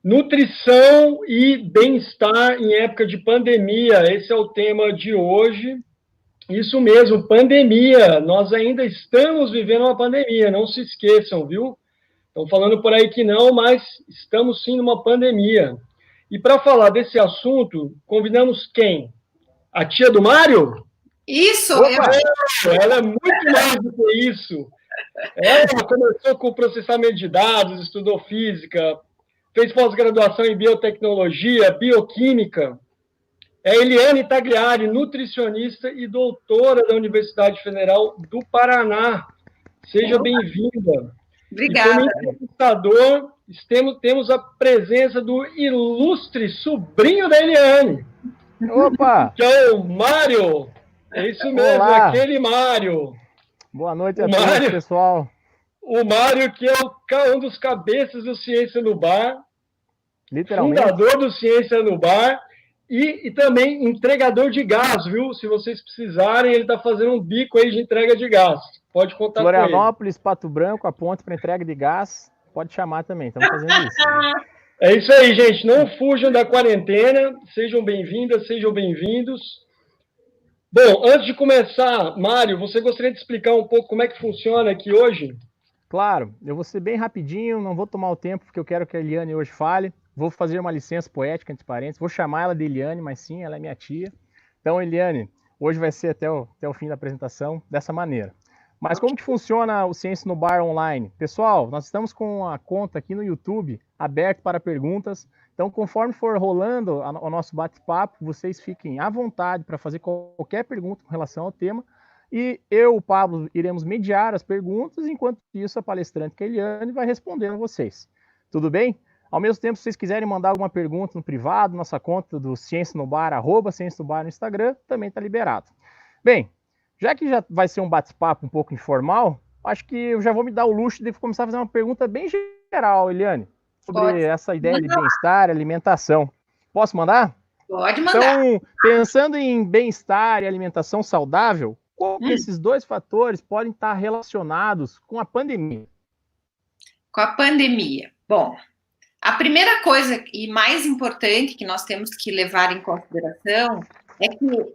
Nutrição e bem-estar em época de pandemia. Esse é o tema de hoje. Isso mesmo, pandemia. Nós ainda estamos vivendo uma pandemia, não se esqueçam, viu? Estão falando por aí que não, mas estamos sim numa pandemia. E para falar desse assunto, convidamos quem? A tia do Mário? Isso, Opa! Ela é muito mais do que isso. Ela começou com processamento de dados, estudou física, fez pós-graduação em biotecnologia, bioquímica. É Eliane Tagliari, nutricionista e doutora da Universidade Federal do Paraná. Seja bem-vinda. Obrigada. E como entrevistador, temos a presença do ilustre sobrinho da Eliane. Opa! Que é o Mário. É isso mesmo, Olá. aquele Mário. Boa noite a todos, pessoal. O Mário, que é um dos cabeças do Ciência no Bar, literalmente, fundador do Ciência no Bar e também entregador de gás, viu? Se vocês precisarem, ele está fazendo um bico aí de entrega de gás. Pode contar com ele. Florianópolis, Pato Branco, a ponte para entrega de gás. Pode chamar também, estamos fazendo isso. É isso aí, gente. Não fujam da quarentena. Sejam bem-vindas, sejam bem-vindos. Bom, antes de começar, Mário, você gostaria de explicar um pouco como é que funciona aqui hoje? Claro, eu vou ser bem rapidinho, não vou tomar o tempo, porque eu quero que a Eliane hoje fale. Vou fazer uma licença poética, entre parênteses. Vou chamar ela de Eliane, mas sim, ela é minha tia. Então, Eliane, hoje vai ser até o fim da apresentação dessa maneira. Mas como que funciona o Ciência no Bar online? Pessoal, nós estamos com a conta aqui no YouTube aberta para perguntas. Então, conforme for rolando o nosso bate-papo, vocês fiquem à vontade para fazer qualquer pergunta com relação ao tema. E eu, o Pablo, iremos mediar as perguntas, enquanto isso a palestrante, que é a Eliane, vai respondendo a vocês. Tudo bem? Ao mesmo tempo, se vocês quiserem mandar alguma pergunta no privado, nossa conta do Ciência no Bar, @Ciência no Bar no Instagram, também está liberado. Bem, já que já vai ser um bate-papo um pouco informal, acho que eu já vou me dar o luxo de começar a fazer uma pergunta bem geral, Eliane, sobre essa ideia de bem-estar, alimentação. Posso mandar? Pode mandar. Então, pensando em bem-estar e alimentação saudável, como que esses dois fatores podem estar relacionados com a pandemia? Com a pandemia. Bom, a primeira coisa e mais importante que nós temos que levar em consideração é que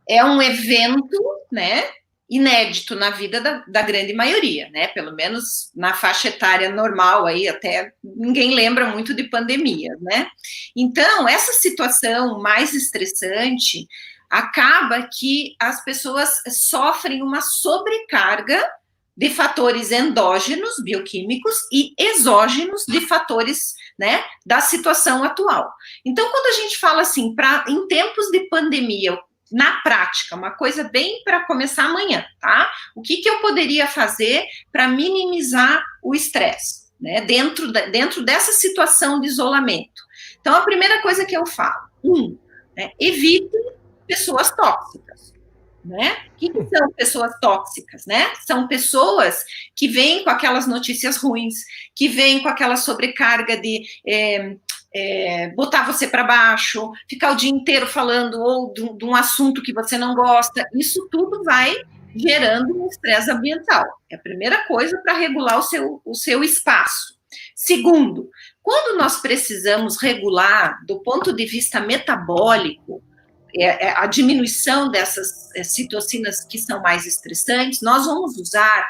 é um evento, né, inédito na vida da grande maioria, né, pelo menos na faixa etária normal aí, até ninguém lembra muito de pandemia, né. Então, essa situação mais estressante acaba que as pessoas sofrem uma sobrecarga de fatores endógenos, bioquímicos, e exógenos de fatores, né, da situação atual. Então, quando a gente fala assim, em tempos de pandemia, na prática, uma coisa bem para começar amanhã, tá? O que eu poderia fazer para minimizar o estresse, né, dentro dessa situação de isolamento? Então, a primeira coisa que eu falo, né, evite pessoas tóxicas. Né? O que são pessoas tóxicas, né? São pessoas que vêm com aquelas notícias ruins, que vêm com aquela sobrecarga de botar você para baixo, ficar o dia inteiro falando ou de um assunto que você não gosta. Isso tudo vai gerando um estresse ambiental. É a primeira coisa para regular o seu espaço. Segundo, quando nós precisamos regular do ponto de vista metabólico, a diminuição dessas citocinas que são mais estressantes, nós vamos usar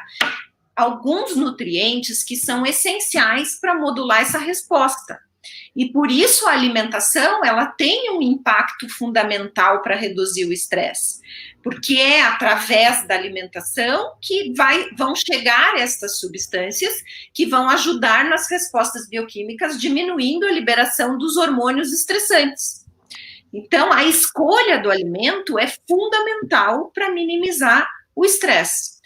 alguns nutrientes que são essenciais para modular essa resposta. E por isso a alimentação, ela tem um impacto fundamental para reduzir o estresse, porque é através da alimentação que vão chegar estas substâncias que vão ajudar nas respostas bioquímicas, diminuindo a liberação dos hormônios estressantes. Então, a escolha do alimento é fundamental para minimizar o estresse.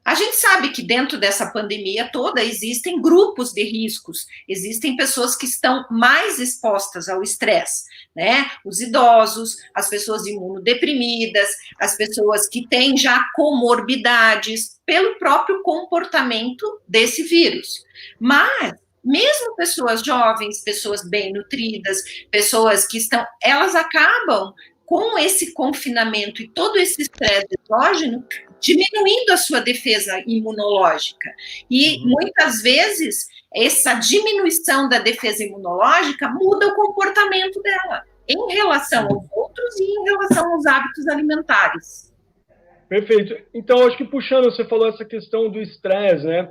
A gente sabe que dentro dessa pandemia toda existem grupos de riscos, existem pessoas que estão mais expostas ao estresse, né? Os idosos, as pessoas imunodeprimidas, as pessoas que têm já comorbidades pelo próprio comportamento desse vírus. Mas mesmo pessoas jovens, pessoas bem nutridas, pessoas que elas acabam com esse confinamento e todo esse estresse exógeno diminuindo a sua defesa imunológica. E muitas vezes essa diminuição da defesa imunológica muda o comportamento dela em relação aos outros e em relação aos hábitos alimentares. Perfeito. Então, acho que puxando, você falou essa questão do estresse, né?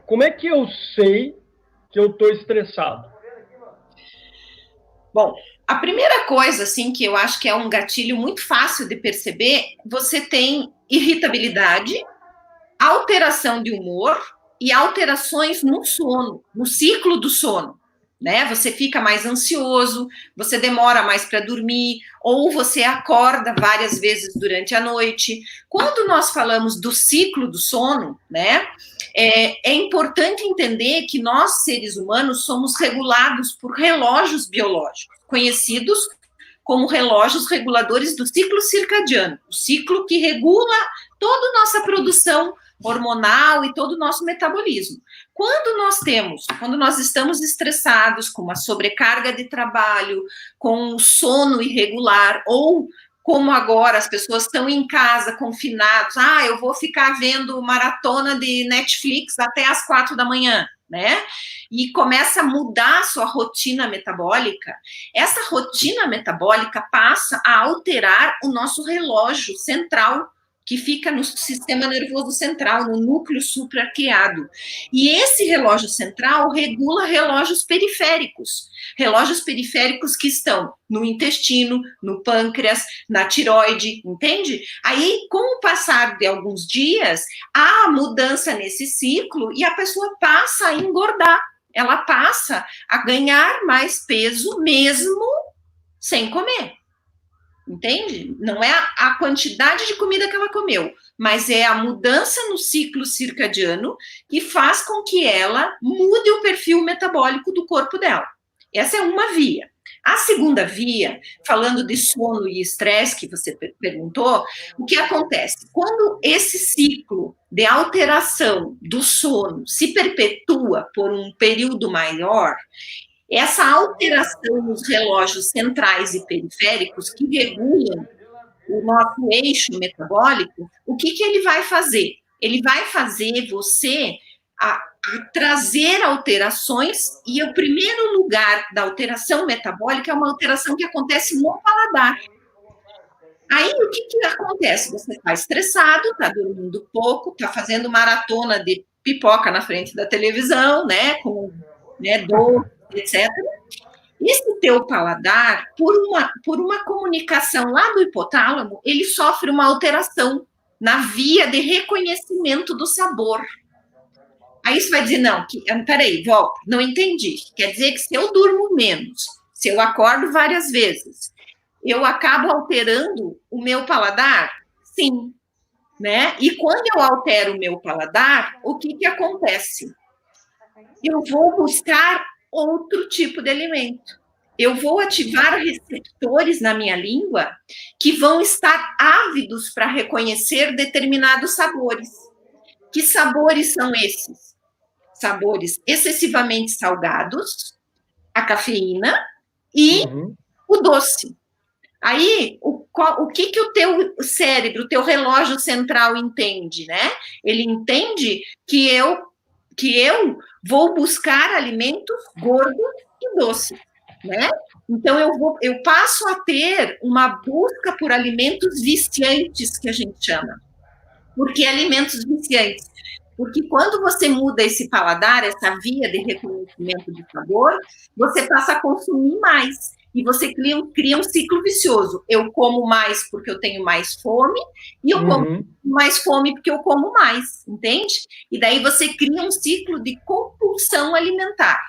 Como é que eu sei que eu estou estressado? Bom, a primeira coisa, assim, que eu acho que é um gatilho muito fácil de perceber, você tem irritabilidade, alteração de humor e alterações no sono, no ciclo do sono, né? Você fica mais ansioso, você demora mais para dormir, ou você acorda várias vezes durante a noite. Quando nós falamos do ciclo do sono, né? É importante entender que nós, seres humanos, somos regulados por relógios biológicos, conhecidos como relógios reguladores do ciclo circadiano, o ciclo que regula toda a nossa produção hormonal e todo o nosso metabolismo. Quando nós estamos estressados, com uma sobrecarga de trabalho, com um sono irregular, ou como agora as pessoas estão em casa, confinados, eu vou ficar vendo maratona de Netflix até as 4 da manhã, né? E começa a mudar a sua rotina metabólica, essa rotina metabólica passa a alterar o nosso relógio central, que fica no sistema nervoso central, no núcleo supraarqueado. E esse relógio central regula relógios periféricos que estão no intestino, no pâncreas, na tireoide, entende? Aí, com o passar de alguns dias, há mudança nesse ciclo e a pessoa passa a engordar, ela passa a ganhar mais peso mesmo sem comer. Entende? Não é a quantidade de comida que ela comeu, mas é a mudança no ciclo circadiano que faz com que ela mude o perfil metabólico do corpo dela. Essa é uma via. A segunda via, falando de sono e estresse, que você perguntou, o que acontece? Quando esse ciclo de alteração do sono se perpetua por um período maior, essa alteração nos relógios centrais e periféricos que regulam o nosso eixo metabólico, o que ele vai fazer? Ele vai fazer você a trazer alterações, e o primeiro lugar da alteração metabólica é uma alteração que acontece no paladar. Aí, o que acontece? Você está estressado, está dormindo pouco, está fazendo maratona de pipoca na frente da televisão, né, com dor, etc. Esse teu paladar, por uma comunicação lá do hipotálamo, ele sofre uma alteração na via de reconhecimento do sabor. Aí você vai dizer, não, peraí, volta, não entendi. Quer dizer que se eu durmo menos, se eu acordo várias vezes, eu acabo alterando o meu paladar? Sim, né? E quando eu altero o meu paladar, o que acontece? Eu vou buscar outro tipo de alimento. Eu vou ativar receptores na minha língua que vão estar ávidos para reconhecer determinados sabores. Que sabores são esses? Sabores excessivamente salgados, a cafeína e o doce. Aí, o que o teu cérebro, o teu relógio central entende, né? Ele entende que eu vou buscar alimentos gordos e doces, né? Então, eu passo a ter uma busca por alimentos viciantes, que a gente chama. Por que alimentos viciantes? Porque quando você muda esse paladar, essa via de reconhecimento de sabor, você passa a consumir mais. E você cria um ciclo vicioso. Eu como mais porque eu tenho mais fome, e eu como mais fome porque eu como mais, entende? E daí você cria um ciclo de compulsão alimentar.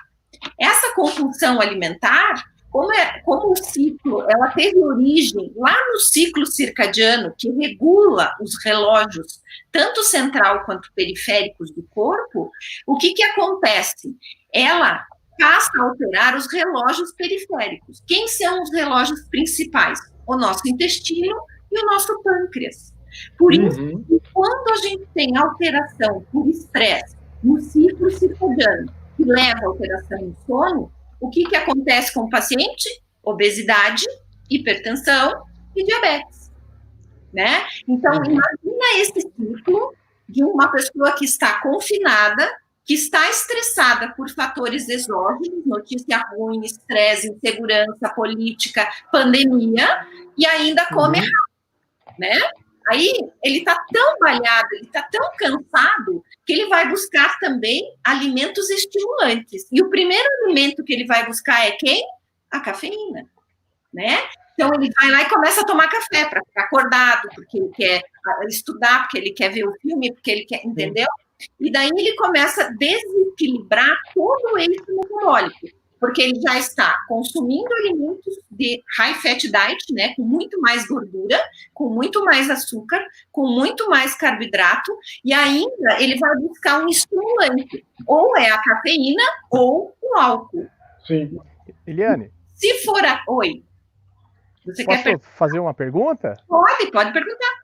Essa compulsão alimentar, como o ciclo, ela teve origem lá no ciclo circadiano, que regula os relógios, tanto central quanto periféricos do corpo, o que acontece? Ela passa a alterar os relógios periféricos. Quem são os relógios principais? O nosso intestino e o nosso pâncreas. Por isso, quando a gente tem alteração por estresse no ciclo circadiano, que leva a alteração no sono, o que acontece com o paciente? Obesidade, hipertensão e diabetes. né? Então, imagina esse ciclo de uma pessoa que está confinada, que está estressada por fatores exógenos, notícia ruim, estresse, insegurança política, pandemia, e ainda come errado, né? Aí ele está tão balhado, ele está tão cansado, que ele vai buscar também alimentos estimulantes. E o primeiro alimento que ele vai buscar é quem? A cafeína, né? Então ele vai lá e começa a tomar café para ficar acordado, porque ele quer estudar, porque ele quer ver o filme, porque ele quer, entendeu? E daí ele começa a desequilibrar todo o eixo metabólico, porque ele já está consumindo alimentos de high fat diet, né, com muito mais gordura, com muito mais açúcar, com muito mais carboidrato, e ainda ele vai buscar um estimulante, ou é a cafeína ou o álcool. Sim. Eliane, se for a... Oi. Você quer fazer uma pergunta? Pode perguntar.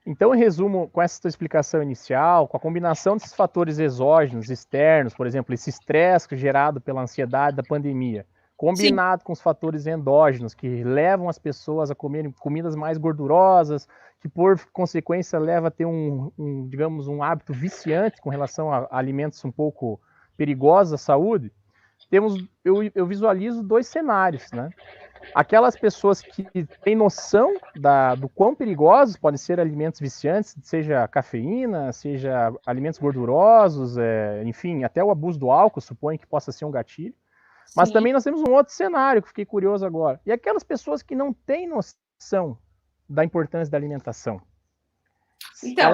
Então, em resumo, com essa sua explicação inicial, com a combinação desses fatores exógenos, externos, por exemplo, esse estresse gerado pela ansiedade da pandemia, combinado com os fatores endógenos, que levam as pessoas a comerem comidas mais gordurosas, que por consequência leva a ter digamos, um hábito viciante com relação a alimentos um pouco perigosos à saúde, eu visualizo dois cenários, né? Aquelas pessoas que têm noção do quão perigosos podem ser alimentos viciantes, seja cafeína, seja alimentos gordurosos, enfim, até o abuso do álcool, suponho que possa ser um gatilho. Sim. Mas também nós temos um outro cenário, que fiquei curioso agora. E aquelas pessoas que não têm noção da importância da alimentação. Então,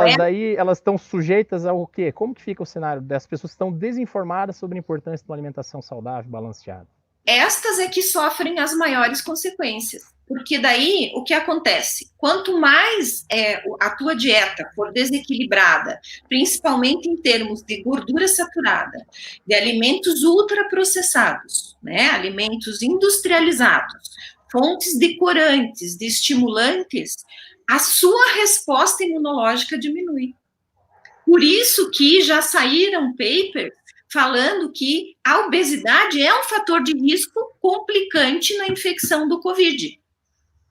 elas estão sujeitas ao quê? Como que fica o cenário das pessoas que estão desinformadas sobre a importância de uma alimentação saudável, balanceada? Estas é que sofrem as maiores consequências, porque daí o que acontece? Quanto mais a tua dieta for desequilibrada, principalmente em termos de gordura saturada, de alimentos ultraprocessados, né, alimentos industrializados, fontes de corantes, de estimulantes, a sua resposta imunológica diminui. Por isso que já saíram papers falando que a obesidade é um fator de risco complicante na infecção do Covid.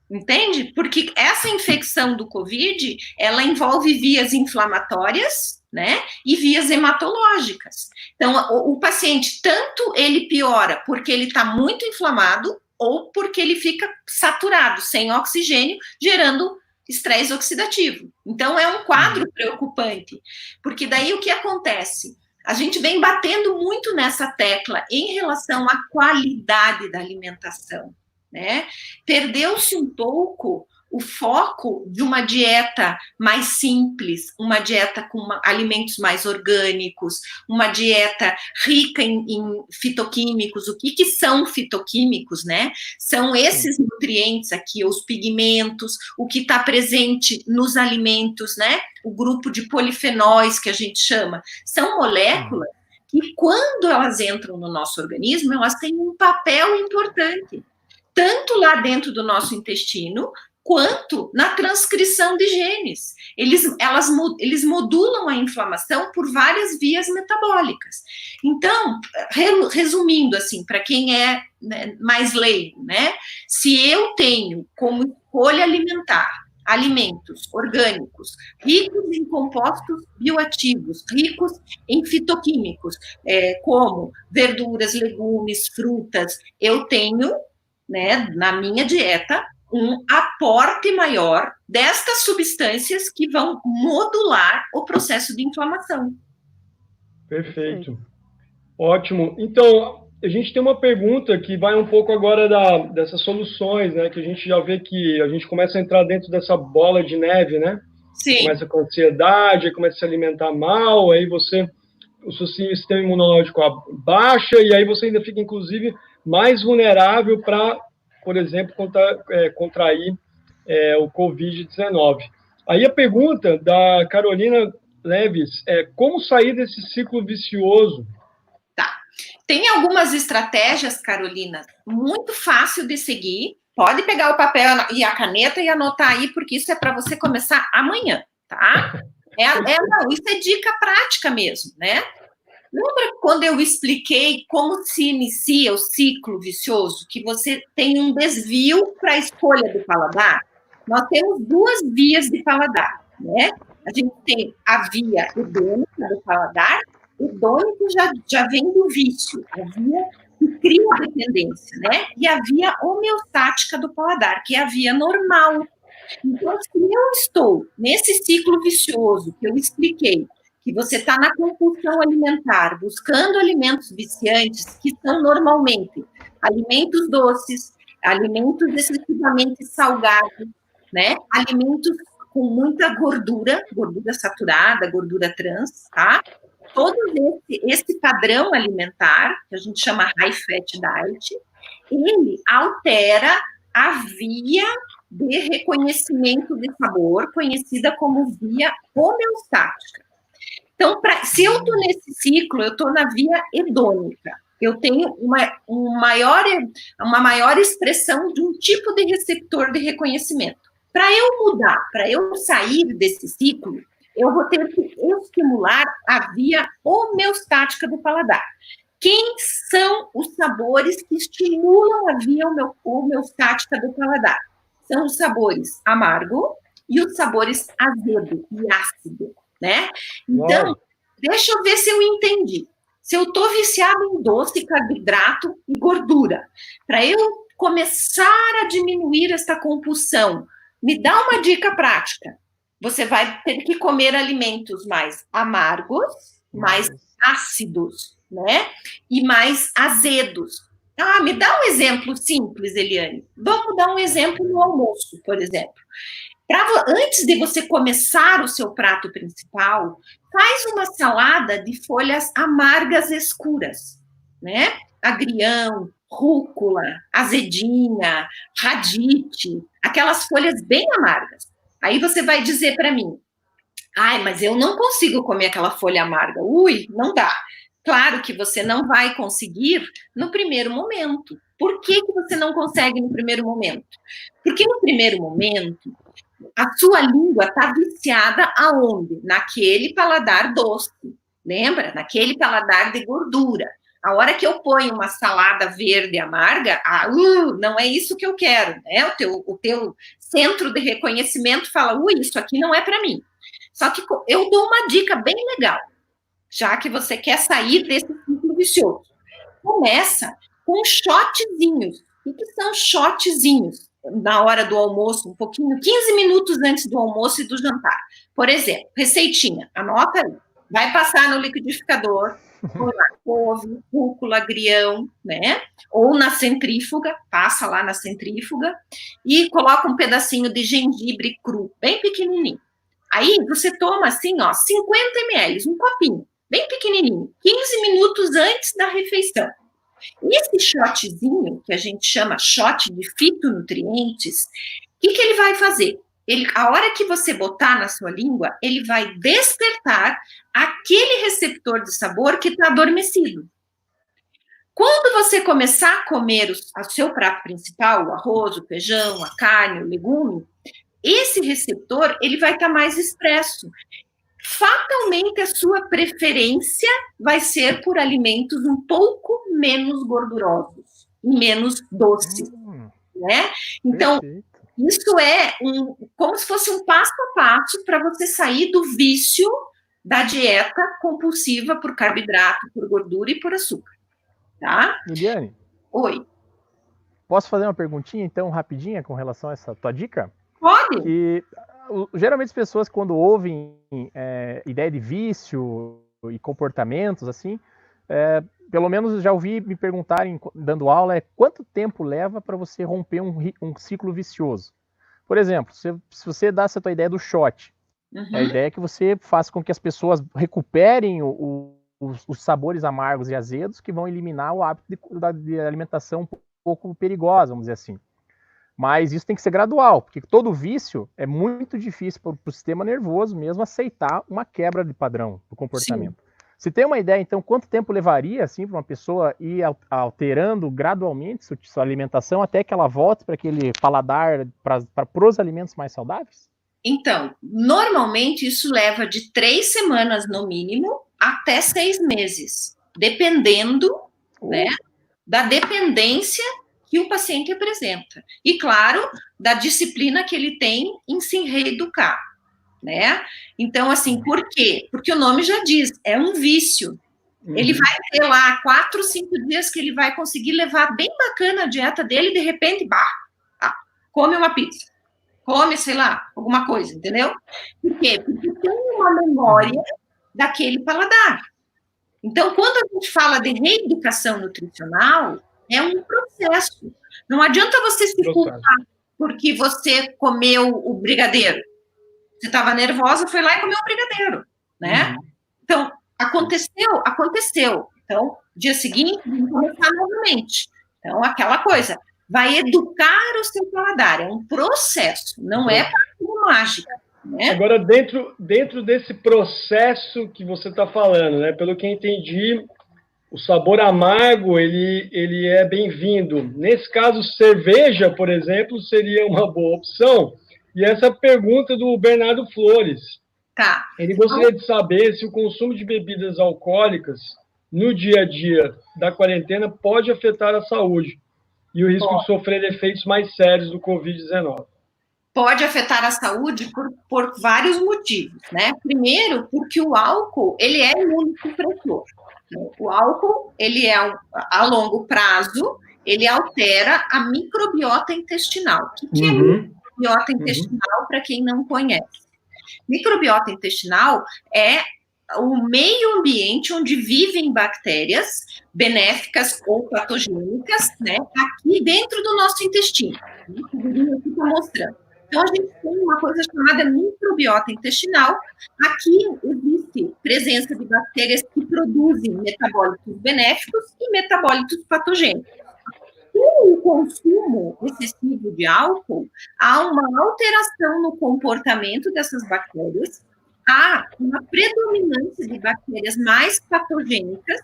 Entende? Porque essa infecção do Covid, ela envolve vias inflamatórias, né, e vias hematológicas. Então, o paciente, tanto ele piora porque ele está muito inflamado, ou porque ele fica saturado, sem oxigênio, gerando estresse oxidativo. Então, é um quadro preocupante, porque daí o que acontece? A gente vem batendo muito nessa tecla em relação à qualidade da alimentação, né? Perdeu-se um pouco o foco de uma dieta mais simples, uma dieta com alimentos mais orgânicos, uma dieta rica em fitoquímicos. O que são fitoquímicos, né? São esses nutrientes aqui, os pigmentos, o que está presente nos alimentos, né? O grupo de polifenóis que a gente chama. São moléculas que, quando elas entram no nosso organismo, elas têm um papel importante, tanto lá dentro do nosso intestino, quanto na transcrição de genes. Eles modulam a inflamação por várias vias metabólicas. Então, resumindo assim, para quem é mais leigo, né? Se eu tenho como escolha alimentar alimentos orgânicos, ricos em compostos bioativos, ricos em fitoquímicos, como verduras, legumes, frutas, eu tenho, né, na minha dieta, um aporte maior destas substâncias que vão modular o processo de inflamação. Perfeito. Ótimo. Então, a gente tem uma pergunta que vai um pouco agora dessas soluções, né? Que a gente já vê que a gente começa a entrar dentro dessa bola de neve, né? Sim. Começa com ansiedade, aí começa a se alimentar mal, aí o seu sistema imunológico baixa, e aí você ainda fica, inclusive, mais vulnerável para, por exemplo, contrair o Covid-19. Aí a pergunta da Carolina Leves é como sair desse ciclo vicioso? Tá. Tem algumas estratégias, Carolina, muito fácil de seguir. Pode pegar o papel e a caneta e anotar aí, porque isso é para você começar amanhã, tá? Não, isso é dica prática mesmo, né? Lembra quando eu expliquei como se inicia o ciclo vicioso? Que você tem um desvio para a escolha do paladar? nós temos duas vias de paladar, né? A gente tem a via hedônica do paladar. Hedônico já vem do vício, a via que cria a dependência, né? E a via homeostática do paladar, que é a via normal. Então, se eu estou nesse ciclo vicioso que eu expliquei, que você está na compulsão alimentar, buscando alimentos viciantes, que são normalmente alimentos doces, alimentos excessivamente salgados, né? Alimentos com muita gordura, gordura saturada, gordura trans, tá? Todo esse padrão alimentar, que a gente chama high fat diet, ele altera a via de reconhecimento de sabor, conhecida como via homeostática. Então, se eu estou nesse ciclo, eu estou na via hedônica. Eu tenho uma maior expressão de um tipo de receptor de reconhecimento. Para eu mudar, para eu sair desse ciclo, eu vou ter que estimular a via homeostática do paladar. Quem são os sabores que estimulam a via homeostática do paladar? São os sabores amargo e os sabores azedo e ácido, né? Então, deixa eu ver se eu entendi. Se eu estou viciado em doce, carboidrato e gordura, para eu começar a diminuir esta compulsão, me dá uma dica prática. Você vai ter que comer alimentos mais amargos, mais ácidos, né? E mais azedos. Me dá um exemplo simples, Eliane. Vamos dar um exemplo no almoço, por exemplo. Antes de você começar o seu prato principal, faz uma salada de folhas amargas escuras, né? Agrião, rúcula, azedinha, radite, aquelas folhas bem amargas. Aí você vai dizer para mim, mas eu não consigo comer aquela folha amarga. Não dá. Claro que você não vai conseguir no primeiro momento. Por que você não consegue no primeiro momento? Porque no primeiro momento, a sua língua está viciada aonde? Naquele paladar doce. Lembra? Naquele paladar de gordura. A hora que eu ponho uma salada verde amarga, não é isso que eu quero, né? O teu centro de reconhecimento fala, isso aqui não é para mim. Só que eu dou uma dica bem legal, já que você quer sair desse ciclo vicioso. Começa com shotzinhos. O que são shotzinhos? Na hora do almoço, um pouquinho, 15 minutos antes do almoço e do jantar. Por exemplo, receitinha, anota aí. Vai passar no liquidificador, couve, rúcula, agrião, né? Ou na centrífuga, passa lá na centrífuga e coloca um pedacinho de gengibre cru, bem pequenininho. Aí você toma assim, 50 ml, um copinho, bem pequenininho, 15 minutos antes da refeição. E esse shotzinho, que a gente chama shot de fitonutrientes, o que ele vai fazer? A hora que você botar na sua língua, ele vai despertar aquele receptor de sabor que está adormecido. Quando você começar a comer o seu prato principal, o arroz, o feijão, a carne, o legume, esse receptor ele vai estar mais expresso. Fatalmente, a sua preferência vai ser por alimentos um pouco menos gordurosos e menos doces, né? Então, isso é como se fosse um passo a passo para você sair do vício da dieta compulsiva por carboidrato, por gordura e por açúcar, tá? Eliane? Oi. Posso fazer uma perguntinha, então, rapidinha, com relação a essa tua dica? Pode. Geralmente as pessoas, quando ouvem ideia de vício e comportamentos, assim, pelo menos já ouvi me perguntarem, dando aula, quanto tempo leva para você romper um ciclo vicioso? Por exemplo, se você dá essa tua ideia do shot, a ideia é que você faça com que as pessoas recuperem os sabores amargos e azedos que vão eliminar o hábito de alimentação um pouco perigosa, vamos dizer assim. Mas isso tem que ser gradual, porque todo vício é muito difícil para o sistema nervoso mesmo aceitar uma quebra de padrão do comportamento. Sim. Você tem uma ideia, então, quanto tempo levaria assim, para uma pessoa ir alterando gradualmente sua alimentação até que ela volte para aquele paladar, para os alimentos mais saudáveis? Então, normalmente isso leva de 3 semanas no mínimo até 6 meses, dependendo, né, da dependência que o paciente apresenta. E, claro, da disciplina que ele tem em se reeducar, né? Então, assim, por quê? Porque o nome já diz, é um vício. Ele vai ter lá 4, 5 dias que ele vai conseguir levar bem bacana a dieta dele e, de repente, come uma pizza. Come, sei lá, alguma coisa, entendeu? Por quê? Porque tem uma memória daquele paladar. Então, quando a gente fala de reeducação nutricional, é um processo. Não adianta você se culpar porque você comeu o brigadeiro. Você estava nervosa, foi lá e comeu o brigadeiro, né? Então, aconteceu. Então, dia seguinte, vamos começar novamente. Então, aquela coisa, vai educar o seu paladar, é um processo, não é mágica. Né? Agora, dentro desse processo que você está falando, né, pelo que eu entendi, o sabor amargo, ele é bem-vindo. Nesse caso, cerveja, por exemplo, seria uma boa opção. E essa pergunta do Bernardo Flores. Tá. Ele gostaria de saber se o consumo de bebidas alcoólicas no dia a dia da quarentena pode afetar a saúde e o risco de sofrer efeitos mais sérios do Covid-19. Pode afetar a saúde por vários motivos, né? Primeiro, porque o álcool, ele é imunossupressor. O álcool, ele é, a longo prazo, ele altera a microbiota intestinal. O que é microbiota intestinal, para quem não conhece? Microbiota intestinal é o meio ambiente onde vivem bactérias benéficas ou patogênicas, né? Aqui dentro do nosso intestino. Aqui está mostrando. Então, a gente tem uma coisa chamada microbiota intestinal. Aqui existe presença de bactérias que produzem metabólitos benéficos e metabólitos patogênicos. Com o consumo excessivo de álcool, há uma alteração no comportamento dessas bactérias, há uma predominância de bactérias mais patogênicas.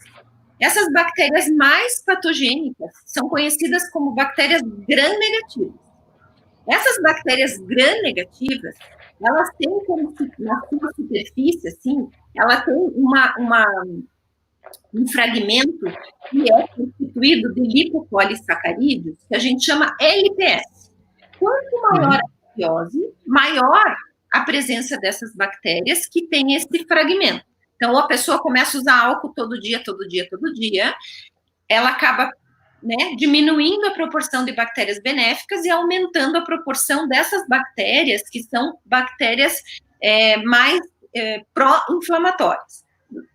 Essas bactérias mais patogênicas são conhecidas como bactérias gram-negativas. Essas bactérias gram-negativas, elas têm como, na sua superfície, assim, ela tem um fragmento que é constituído de lipopolissacarídeos, que a gente chama LPS. Quanto maior a simbiose, maior a presença dessas bactérias que tem esse fragmento. Então, a pessoa começa a usar álcool todo dia, ela acaba, né, diminuindo a proporção de bactérias benéficas e aumentando a proporção dessas bactérias, que são bactérias mais pró-inflamatórias.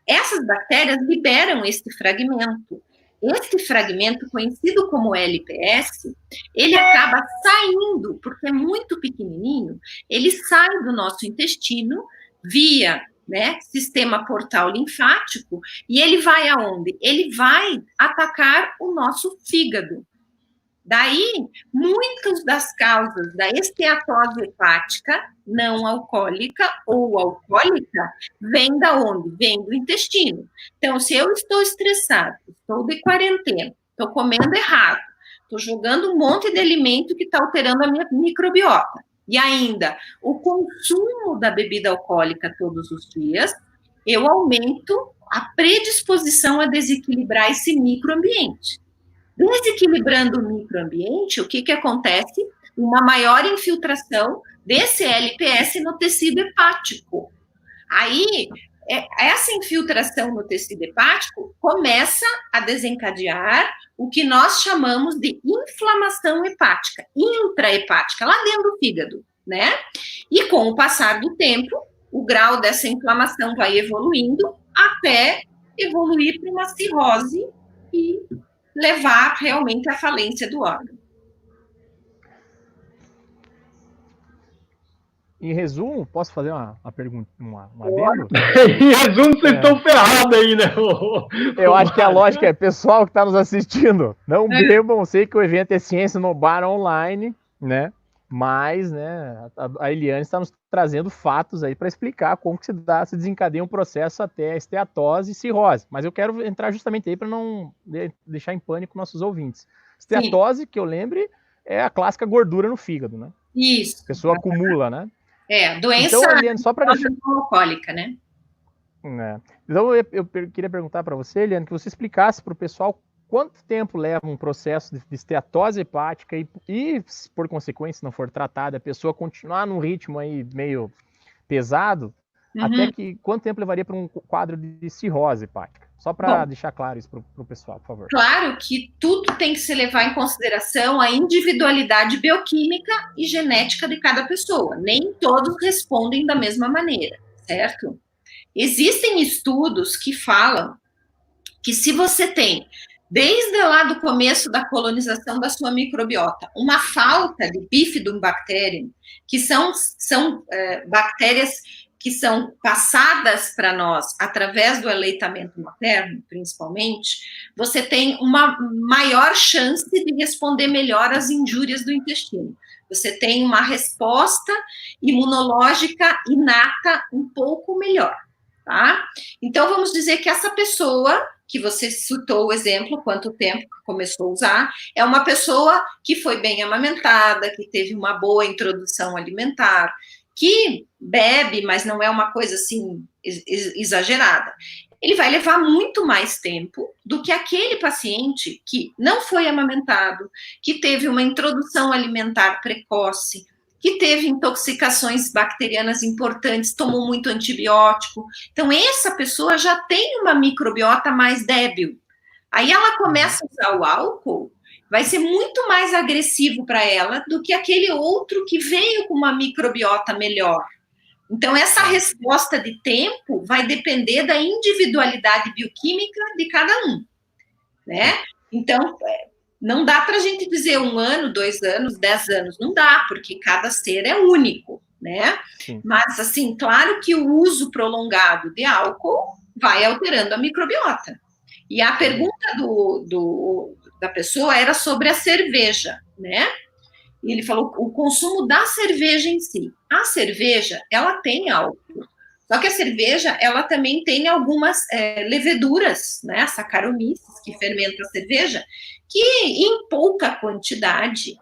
Essas bactérias liberam este fragmento. Este fragmento, conhecido como LPS, ele acaba saindo, porque é muito pequenininho, ele sai do nosso intestino via, né, sistema portal linfático, e ele vai aonde? Ele vai atacar o nosso fígado. Daí, muitas das causas da esteatose hepática não alcoólica ou alcoólica vem da onde? Vem do intestino. Então, se eu estou estressado, estou de quarentena, estou comendo errado, estou jogando um monte de alimento que está alterando a minha microbiota, e ainda o consumo da bebida alcoólica todos os dias, eu aumento a predisposição a desequilibrar esse microambiente. Desequilibrando o microambiente, o que acontece? Uma maior infiltração desse LPS no tecido hepático. Aí, essa infiltração no tecido hepático começa a desencadear o que nós chamamos de inflamação hepática, intrahepática, lá dentro do fígado, né? E com o passar do tempo, o grau dessa inflamação vai evoluindo até evoluir para uma cirrose e levar realmente à falência do órgão. Em resumo, posso fazer uma pergunta, uma adendo? Em resumo, vocês estão ferrados aí, né? Eu acho que a lógica é, pessoal que está nos assistindo, não bebam, sei que o evento é Ciência no Bar online, né? Mas, né, a Eliane está nos trazendo fatos aí para explicar como que se desencadeia um processo até a esteatose e cirrose. Mas eu quero entrar justamente aí para não deixar em pânico nossos ouvintes. Esteatose, que eu lembre, é a clássica gordura no fígado, né? Isso. A pessoa acumula, né? Doença então, Eliane, só para deixar alcoólica, né? Então, eu queria perguntar para você, Eliane, que você explicasse para o pessoal quanto tempo leva um processo de esteatose hepática e, por consequência, se não for tratada, a pessoa continuar num ritmo aí meio pesado, até que quanto tempo levaria para um quadro de cirrose hepática? Só para deixar claro isso para o pessoal, por favor. Claro que tudo tem que se levar em consideração a individualidade bioquímica e genética de cada pessoa. Nem todos respondem da mesma maneira, certo? Existem estudos que falam que se você tem, desde lá do começo da colonização da sua microbiota, uma falta de Bifidobacterium, que são bactérias que são passadas para nós através do aleitamento materno, principalmente, você tem uma maior chance de responder melhor às injúrias do intestino. Você tem uma resposta imunológica inata um pouco melhor, tá? Então, vamos dizer que essa pessoa, que você citou o exemplo, quanto tempo que começou a usar, é uma pessoa que foi bem amamentada, que teve uma boa introdução alimentar, que bebe, mas não é uma coisa assim exagerada. Ele vai levar muito mais tempo do que aquele paciente que não foi amamentado, que teve uma introdução alimentar precoce, que teve intoxicações bacterianas importantes, tomou muito antibiótico. Então, essa pessoa já tem uma microbiota mais débil. Aí ela começa a usar o álcool, vai ser muito mais agressivo para ela do que aquele outro que veio com uma microbiota melhor. Então, essa resposta de tempo vai depender da individualidade bioquímica de cada um, né? Então, não dá para a gente dizer 1 ano, 2 anos, 10 anos, não dá, porque cada ser é único, né? Sim. Mas, assim, claro que o uso prolongado de álcool vai alterando a microbiota. E a pergunta da pessoa era sobre a cerveja, né? E ele falou o consumo da cerveja em si. A cerveja, ela tem álcool. Só que a cerveja, ela também tem algumas leveduras, né? Saccharomyces, que fermentam a cerveja, que em pouca quantidade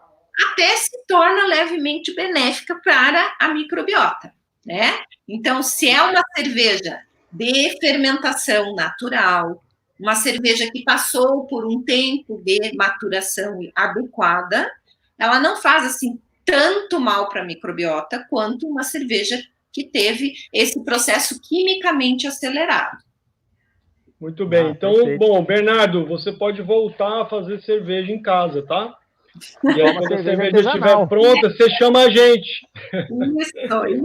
até se torna levemente benéfica para a microbiota, né? Então, se é uma cerveja de fermentação natural, uma cerveja que passou por um tempo de maturação adequada, ela não faz, assim, tanto mal para a microbiota quanto uma cerveja que teve esse processo quimicamente acelerado. Muito bem. Então, perfeito. Bom, Bernardo, você pode voltar a fazer cerveja em casa, tá? E aí, quando a cerveja estiver pronta, você chama a gente. Isso aí.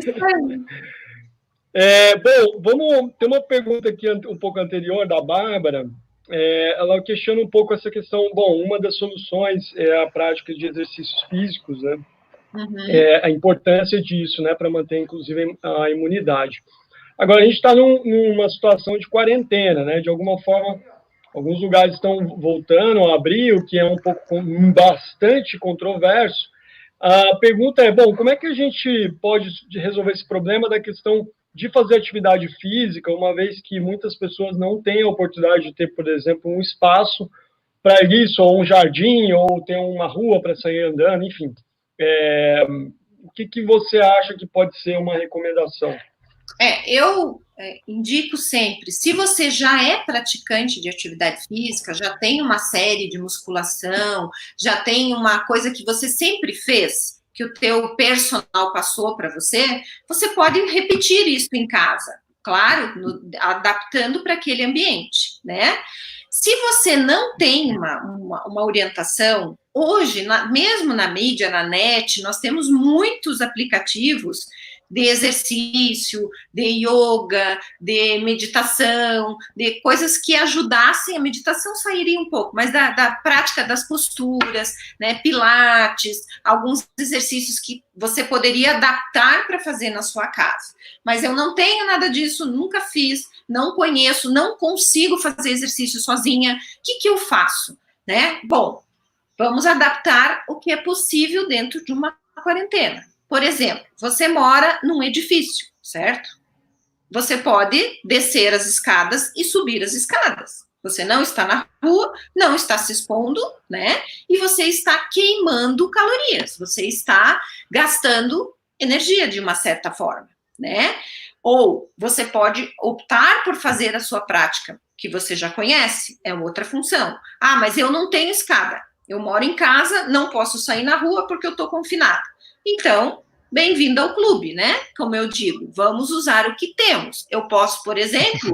Bom, ter uma pergunta aqui um pouco anterior da Bárbara. Ela questiona um pouco essa questão. Bom, uma das soluções é a prática de exercícios físicos, né? A importância disso, né, para manter, inclusive, a imunidade. Agora, a gente está numa situação de quarentena, né? De alguma forma, alguns lugares estão voltando a abrir, o que é um pouco bastante controverso. A pergunta é, bom, como é que a gente pode resolver esse problema da questão de fazer atividade física, uma vez que muitas pessoas não têm a oportunidade de ter, por exemplo, um espaço para isso, ou um jardim, ou ter uma rua para sair andando, enfim. O que você acha que pode ser uma recomendação? Eu indico sempre, se você já é praticante de atividade física, já tem uma série de musculação, já tem uma coisa que você sempre fez, que o teu personal passou para você, você pode repetir isso em casa, claro, adaptando para aquele ambiente, né? Se você não tem uma orientação, hoje, mesmo na mídia, na net, nós temos muitos aplicativos de exercício, de yoga, de meditação, de coisas que ajudassem a meditação sairia um pouco, mas da prática das posturas, né, pilates, alguns exercícios que você poderia adaptar para fazer na sua casa. Mas eu não tenho nada disso, nunca fiz, não conheço, não consigo fazer exercício sozinha. O que eu faço? Né? Bom, vamos adaptar o que é possível dentro de uma quarentena. Por exemplo, você mora num edifício, certo? Você pode descer as escadas e subir as escadas. Você não está na rua, não está se expondo, né? E você está queimando calorias, você está gastando energia de uma certa forma, né? Ou você pode optar por fazer a sua prática, que você já conhece, é outra função. Ah, mas eu não tenho escada. Eu moro em casa, não posso sair na rua porque eu estou confinada. Então, bem-vindo ao clube, né? Como eu digo, vamos usar o que temos. Eu posso, por exemplo,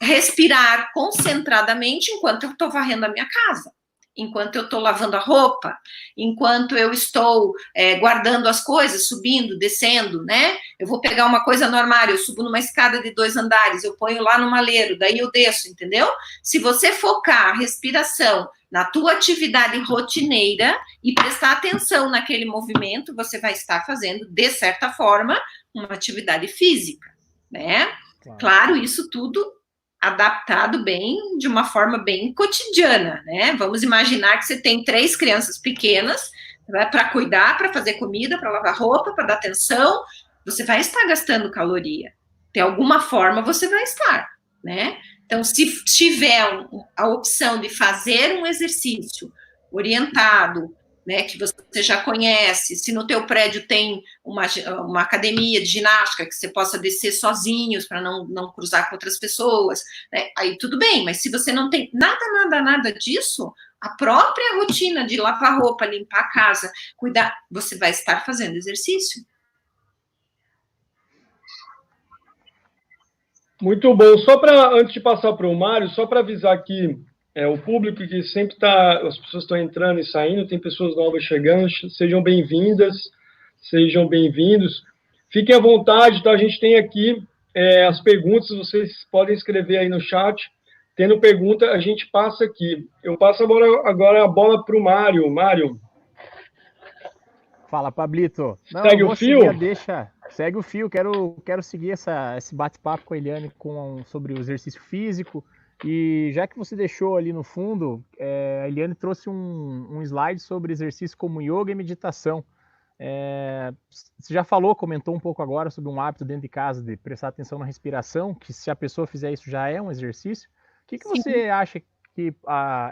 respirar concentradamente enquanto eu estou varrendo a minha casa, enquanto eu estou lavando a roupa, enquanto eu estou guardando as coisas, subindo, descendo, né? Eu vou pegar uma coisa no armário, eu subo numa escada de 2 andares, eu ponho lá no maleiro, daí eu desço, entendeu? Se você focar a respiração na tua atividade rotineira e prestar atenção naquele movimento, você vai estar fazendo, de certa forma, uma atividade física, né? Claro, isso tudo adaptado bem, de uma forma bem cotidiana, né? Vamos imaginar que você tem 3 crianças pequenas, para cuidar, para fazer comida, para lavar roupa, para dar atenção, você vai estar gastando caloria. De alguma forma você vai estar, né? Então, se tiver a opção de fazer um exercício orientado, né, que você já conhece, se no teu prédio tem uma academia de ginástica que você possa descer sozinhos para não cruzar com outras pessoas, né, aí tudo bem, mas se você não tem nada disso, a própria rotina de lavar roupa, limpar a casa, cuidar, você vai estar fazendo exercício. Muito bom. Só para, antes de passar para o Mário, só para avisar aqui o público que sempre está, as pessoas estão entrando e saindo, tem pessoas novas chegando, sejam bem-vindas, sejam bem-vindos. Fiquem à vontade, tá? A gente tem aqui as perguntas, vocês podem escrever aí no chat. Tendo pergunta, a gente passa aqui. Eu passo agora a bola para o Mário. Mário. Fala, Pablito. Segue o fio? Segue o fio. Quero seguir esse bate-papo com a Eliane sobre o exercício físico. E já que você deixou ali no fundo, a Eliane trouxe um slide sobre exercício como yoga e meditação. Você já comentou um pouco agora sobre um hábito dentro de casa de prestar atenção na respiração, que se a pessoa fizer isso já é um exercício. O que você acha que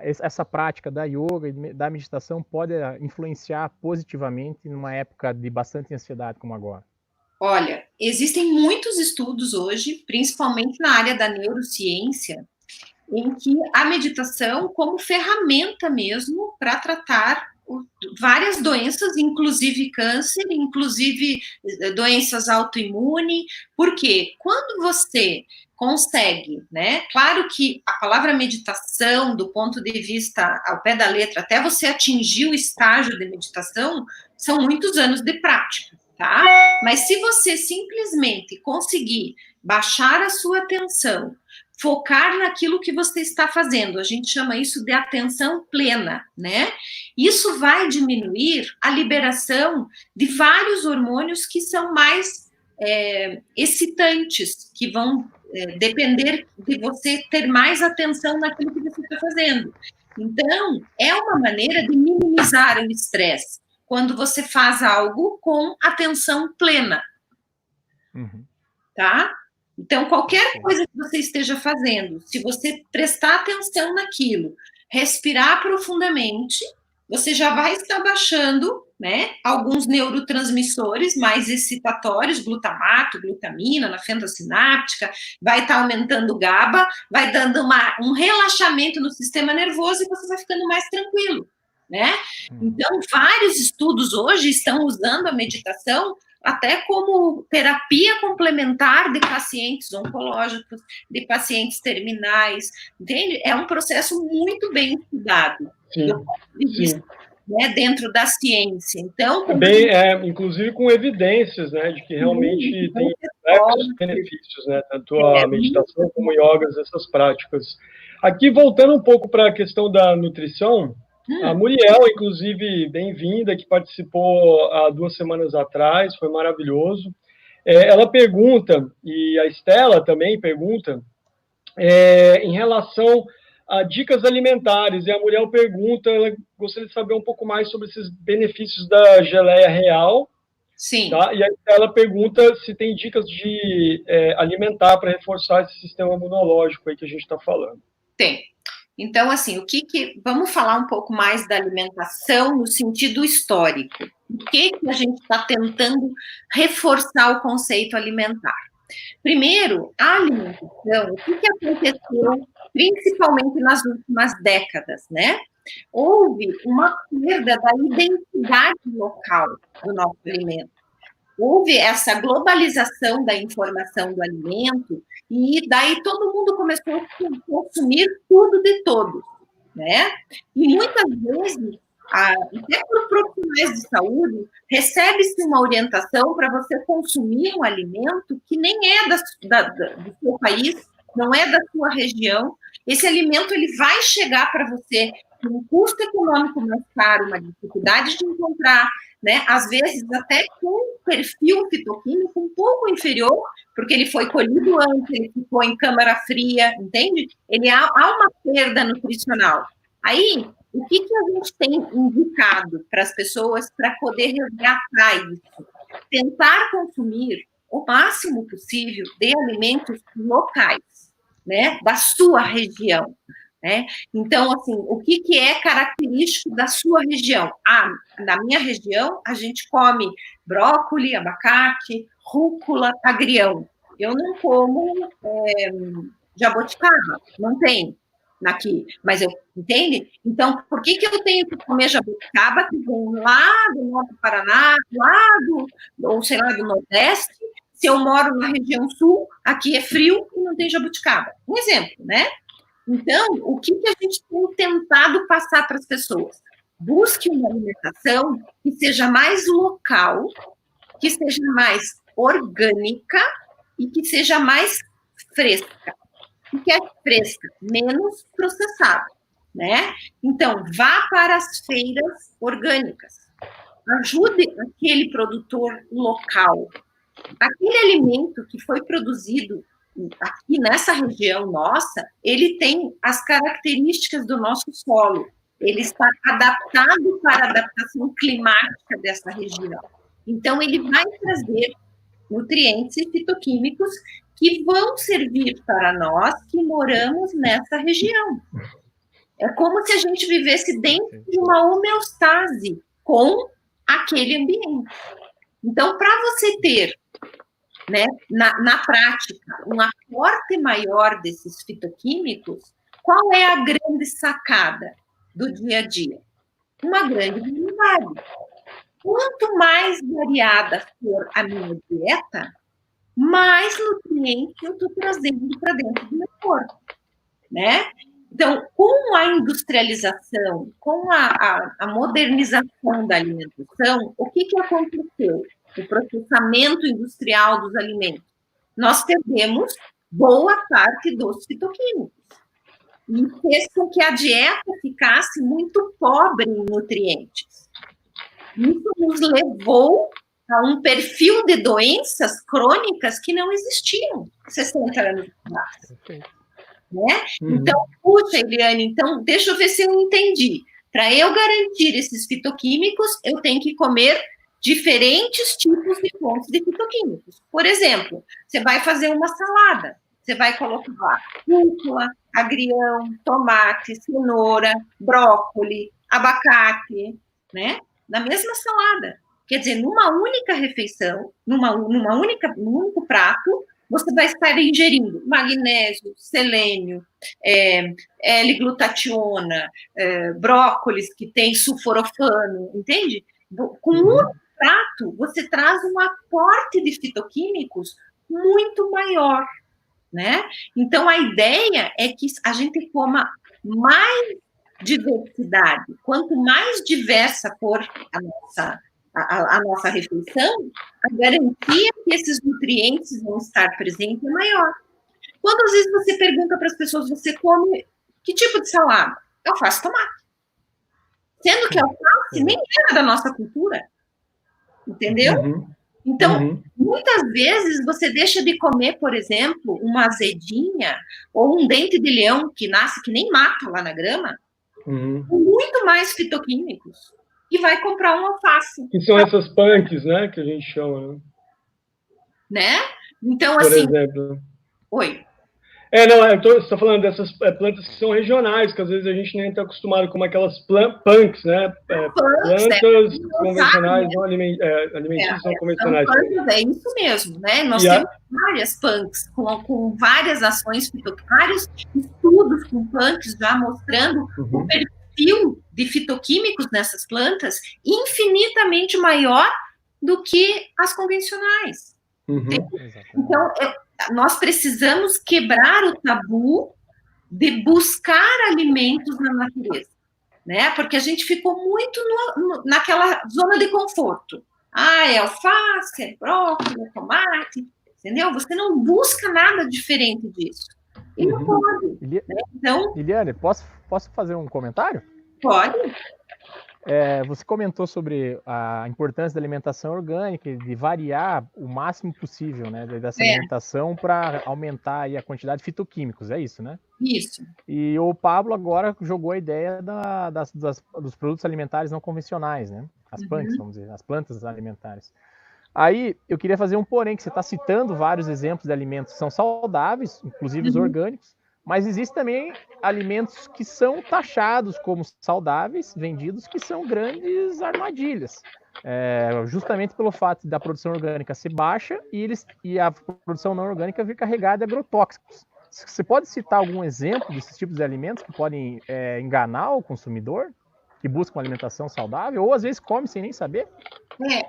essa prática da yoga e da meditação pode influenciar positivamente numa época de bastante ansiedade como agora? Olha, existem muitos estudos hoje, principalmente na área da neurociência, em que a meditação como ferramenta mesmo para tratar várias doenças, inclusive câncer, inclusive doenças autoimunes, porque quando você consegue, né? Claro que a palavra meditação, do ponto de vista ao pé da letra, até você atingir o estágio de meditação, são muitos anos de prática, tá? Mas se você simplesmente conseguir baixar a sua atenção, focar naquilo que você está fazendo, a gente chama isso de atenção plena, né? Isso vai diminuir a liberação de vários hormônios que são mais excitantes, que vão depender de você ter mais atenção naquilo que você está fazendo. Então, é uma maneira de minimizar o estresse, quando você faz algo com atenção plena. Uhum. Tá? Então, qualquer coisa que você esteja fazendo, se você prestar atenção naquilo, respirar profundamente, você já vai estar baixando, né, alguns neurotransmissores mais excitatórios, glutamato, glutamina, na fenda sináptica, vai estar aumentando o GABA, vai dando um relaxamento no sistema nervoso e você vai ficando mais tranquilo, né? Então, vários estudos hoje estão usando a meditação até como terapia complementar de pacientes oncológicos, de pacientes terminais, entende? É um processo muito bem estudado, do ponto de vista, né, dentro da ciência. Então, inclusive com evidências, né, de que realmente tem diversos benefícios, né, tanto a meditação como yogas, essas práticas. Aqui, voltando um pouco para a questão da nutrição, a Muriel, inclusive, bem-vinda, que participou há 2 semanas atrás, foi maravilhoso. Ela pergunta, e a Estela também pergunta, em relação a dicas alimentares, e a Muriel pergunta, ela gostaria de saber um pouco mais sobre esses benefícios da geleia real. Sim. Tá? E a Estela pergunta se tem dicas de alimentar para reforçar esse sistema imunológico aí que a gente está falando. Tem. Então, assim, vamos falar um pouco mais da alimentação no sentido histórico. O que a gente está tentando reforçar o conceito alimentar? Primeiro, a alimentação, o que aconteceu principalmente nas últimas décadas, né? Houve uma perda da identidade local do nosso alimento. Houve essa globalização da informação do alimento e daí todo mundo começou a consumir tudo de todos, né? E muitas vezes, até por profissionais de saúde, recebe-se uma orientação para você consumir um alimento que nem é do seu país, não é da sua região. Esse alimento ele vai chegar para você com um custo econômico mais caro, uma dificuldade de encontrar, né? Às vezes até com um perfil fitoquímico um pouco inferior, porque ele foi colhido antes, ele ficou em câmara fria, entende? Há uma perda nutricional. Aí, o que a gente tem indicado para as pessoas para poder resgatar isso? Tentar consumir o máximo possível de alimentos locais, né? Da sua região. Né? Então, assim, o que é característico da sua região? Na minha região, a gente come brócolis, abacate, rúcula, agrião. Eu não como jabuticaba, não tem aqui, mas entende? Então, por que eu tenho que comer jabuticaba que vem lá do norte do Paraná, ou sei lá, do Nordeste, se eu moro na região sul, aqui é frio e não tem jabuticaba? Um exemplo, né? Então, o que a gente tem tentado passar para as pessoas? Busque uma alimentação que seja mais local, que seja mais orgânica e que seja mais fresca. O que é fresca? Menos processada, né? Então, vá para as feiras orgânicas. Ajude aquele produtor local. Aquele alimento que foi produzido aqui nessa região nossa, ele tem as características do nosso solo. Ele está adaptado para a adaptação climática dessa região. Então, ele vai trazer nutrientes e fitoquímicos que vão servir para nós que moramos nessa região. É como se a gente vivesse dentro de uma homeostase com aquele ambiente. Então, para você ter, né, na prática, um aporte maior desses fitoquímicos, qual é a grande sacada do dia a dia? Uma grande variedade. Quanto mais variada for a minha dieta, mais nutrientes eu estou trazendo para dentro do meu corpo, né? Então, com a industrialização, com a modernização da alimentação, o que aconteceu? O processamento industrial dos alimentos. Nós perdemos boa parte dos fitoquímicos. E fez com que a dieta ficasse muito pobre em nutrientes. Isso nos levou a um perfil de doenças crônicas que não existiam 60 anos atrás. Né? Então, puxa, Eliane, então, deixa eu ver se eu entendi. Para eu garantir esses fitoquímicos, eu tenho que comer diferentes tipos de fontes de fitoquímicos. Por exemplo, você vai fazer uma salada, você vai colocar rúcula, agrião, tomate, cenoura, brócolis, abacate, né? Na mesma salada. Quer dizer, numa única refeição, num único prato, você vai estar ingerindo magnésio, selênio, L-glutationa, brócolis que tem sulforafano, entende? Com um prato, você traz um aporte de fitoquímicos muito maior, né? Então, a ideia é que a gente coma mais diversidade. Quanto mais diversa for a nossa refeição, a garantia que esses nutrientes vão estar presentes é maior. Quantas vezes você pergunta para as pessoas, você come que tipo de salada? Alface e tomate. Sendo que alface nem era da nossa cultura. Entendeu? Então, muitas vezes você deixa de comer, por exemplo, uma azedinha ou um dente de leão que nasce que nem mata lá na grama, com muito mais fitoquímicos, e vai comprar um alface. Que são essas punks, né, que a gente chama, né? Então, por assim... exemplo. Oi. Não, você está falando dessas plantas que são regionais, que às vezes a gente nem está acostumado com aquelas punks, né? Plantas convencionais, não alimentícias não convencionais. É isso mesmo, né? Nós temos várias punks, com várias ações, vários estudos com punks já mostrando o perfil de fitoquímicos nessas plantas infinitamente maior do que as convencionais. Então, nós precisamos quebrar o tabu de buscar alimentos na natureza, né? Porque a gente ficou muito naquela zona de conforto. É alface, é brócolis, é tomate, entendeu? Você não busca nada diferente disso. E não pode. Né? Então, Liliane, posso fazer um comentário? Pode. Você comentou sobre a importância da alimentação orgânica e de variar o máximo possível, né, dessa alimentação para aumentar aí a quantidade de fitoquímicos, é isso, né? Isso. E o Pablo agora jogou a ideia dos produtos alimentares não convencionais, né? As punks, vamos dizer, as plantas alimentares. Aí eu queria fazer um porém, que você está citando vários exemplos de alimentos que são saudáveis, inclusive os orgânicos, mas existem também alimentos que são taxados como saudáveis, vendidos, que são grandes armadilhas. Justamente pelo fato da produção orgânica ser baixa e a produção não orgânica vir carregada de agrotóxicos. Você pode citar algum exemplo desses tipos de alimentos que podem enganar o consumidor, que busca uma alimentação saudável, ou às vezes come sem nem saber?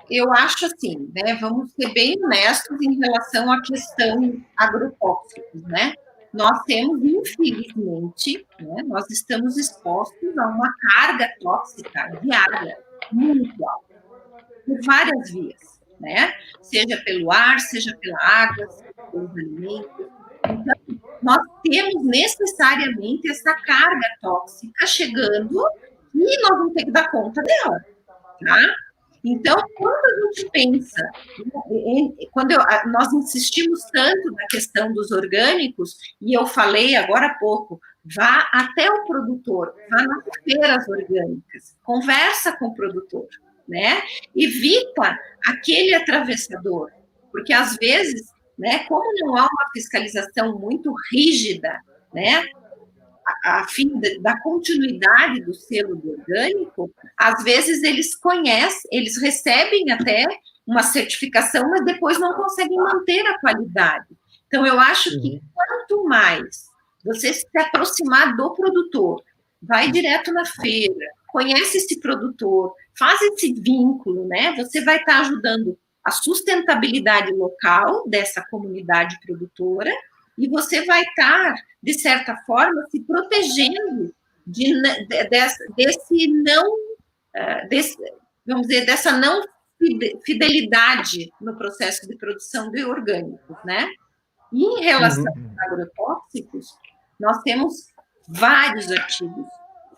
Eu acho assim, né? Vamos ser bem honestos em relação à questão agrotóxicos, né? Nós temos, infelizmente, né, nós estamos expostos a uma carga tóxica diária muito alta, por várias vias, né? Seja pelo ar, seja pela água, seja pelos alimentos. Então, nós temos necessariamente essa carga tóxica chegando e nós vamos ter que dar conta dela, tá? Então, quando a gente pensa, nós insistimos tanto na questão dos orgânicos, e eu falei agora há pouco, vá até o produtor, vá nas feiras orgânicas, conversa com o produtor, né? Evita aquele atravessador, porque às vezes, né, como não há uma fiscalização muito rígida, né, a fim da continuidade do selo do orgânico, às vezes eles conhecem, eles recebem até uma certificação, mas depois não conseguem manter a qualidade. Então, eu acho que quanto mais você se aproximar do produtor, vai direto na feira, conhece esse produtor, faz esse vínculo, né? Você vai estar ajudando a sustentabilidade local dessa comunidade produtora, e você vai estar, de certa forma, se protegendo dessa não fidelidade no processo de produção de orgânicos, né? E em relação aos agrotóxicos, nós temos vários artigos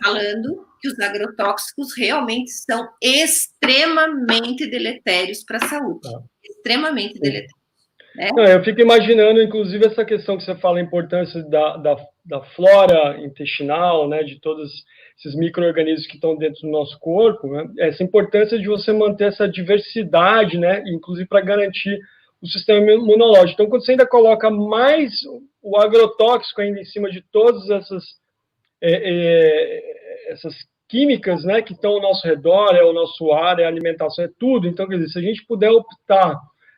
falando que os agrotóxicos realmente são extremamente deletérios para a saúde. Extremamente deletérios. Eu fico imaginando, inclusive, essa questão que você fala, a importância da flora intestinal, né, de todos esses micro-organismos que estão dentro do nosso corpo, né, essa importância de você manter essa diversidade, né, inclusive para garantir o sistema imunológico. Então, quando você ainda coloca mais o agrotóxico ainda em cima de todas essas químicas, né, que estão ao nosso redor, é o nosso ar, é a alimentação, é tudo. Então, quer dizer, se a gente puder optar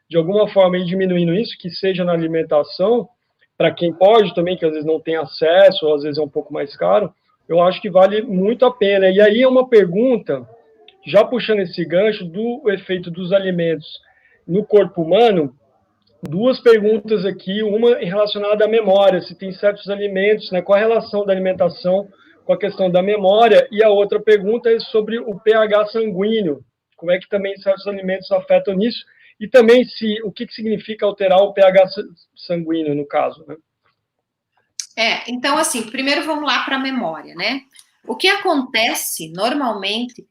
de alguma forma ir diminuindo isso, que seja na alimentação, para quem pode também, que às vezes não tem acesso, ou às vezes é um pouco mais caro, eu acho que vale muito a pena. E aí é uma pergunta, já puxando esse gancho do efeito dos alimentos no corpo humano, duas perguntas aqui, uma relacionada à memória, se tem certos alimentos, né, qual a relação da alimentação com a questão da memória, e a outra pergunta é sobre o pH sanguíneo, como é que também certos alimentos afetam nisso, e também o que significa alterar o pH sanguíneo, no caso, né? Então, assim, primeiro vamos lá para a memória, né? O que acontece, normalmente,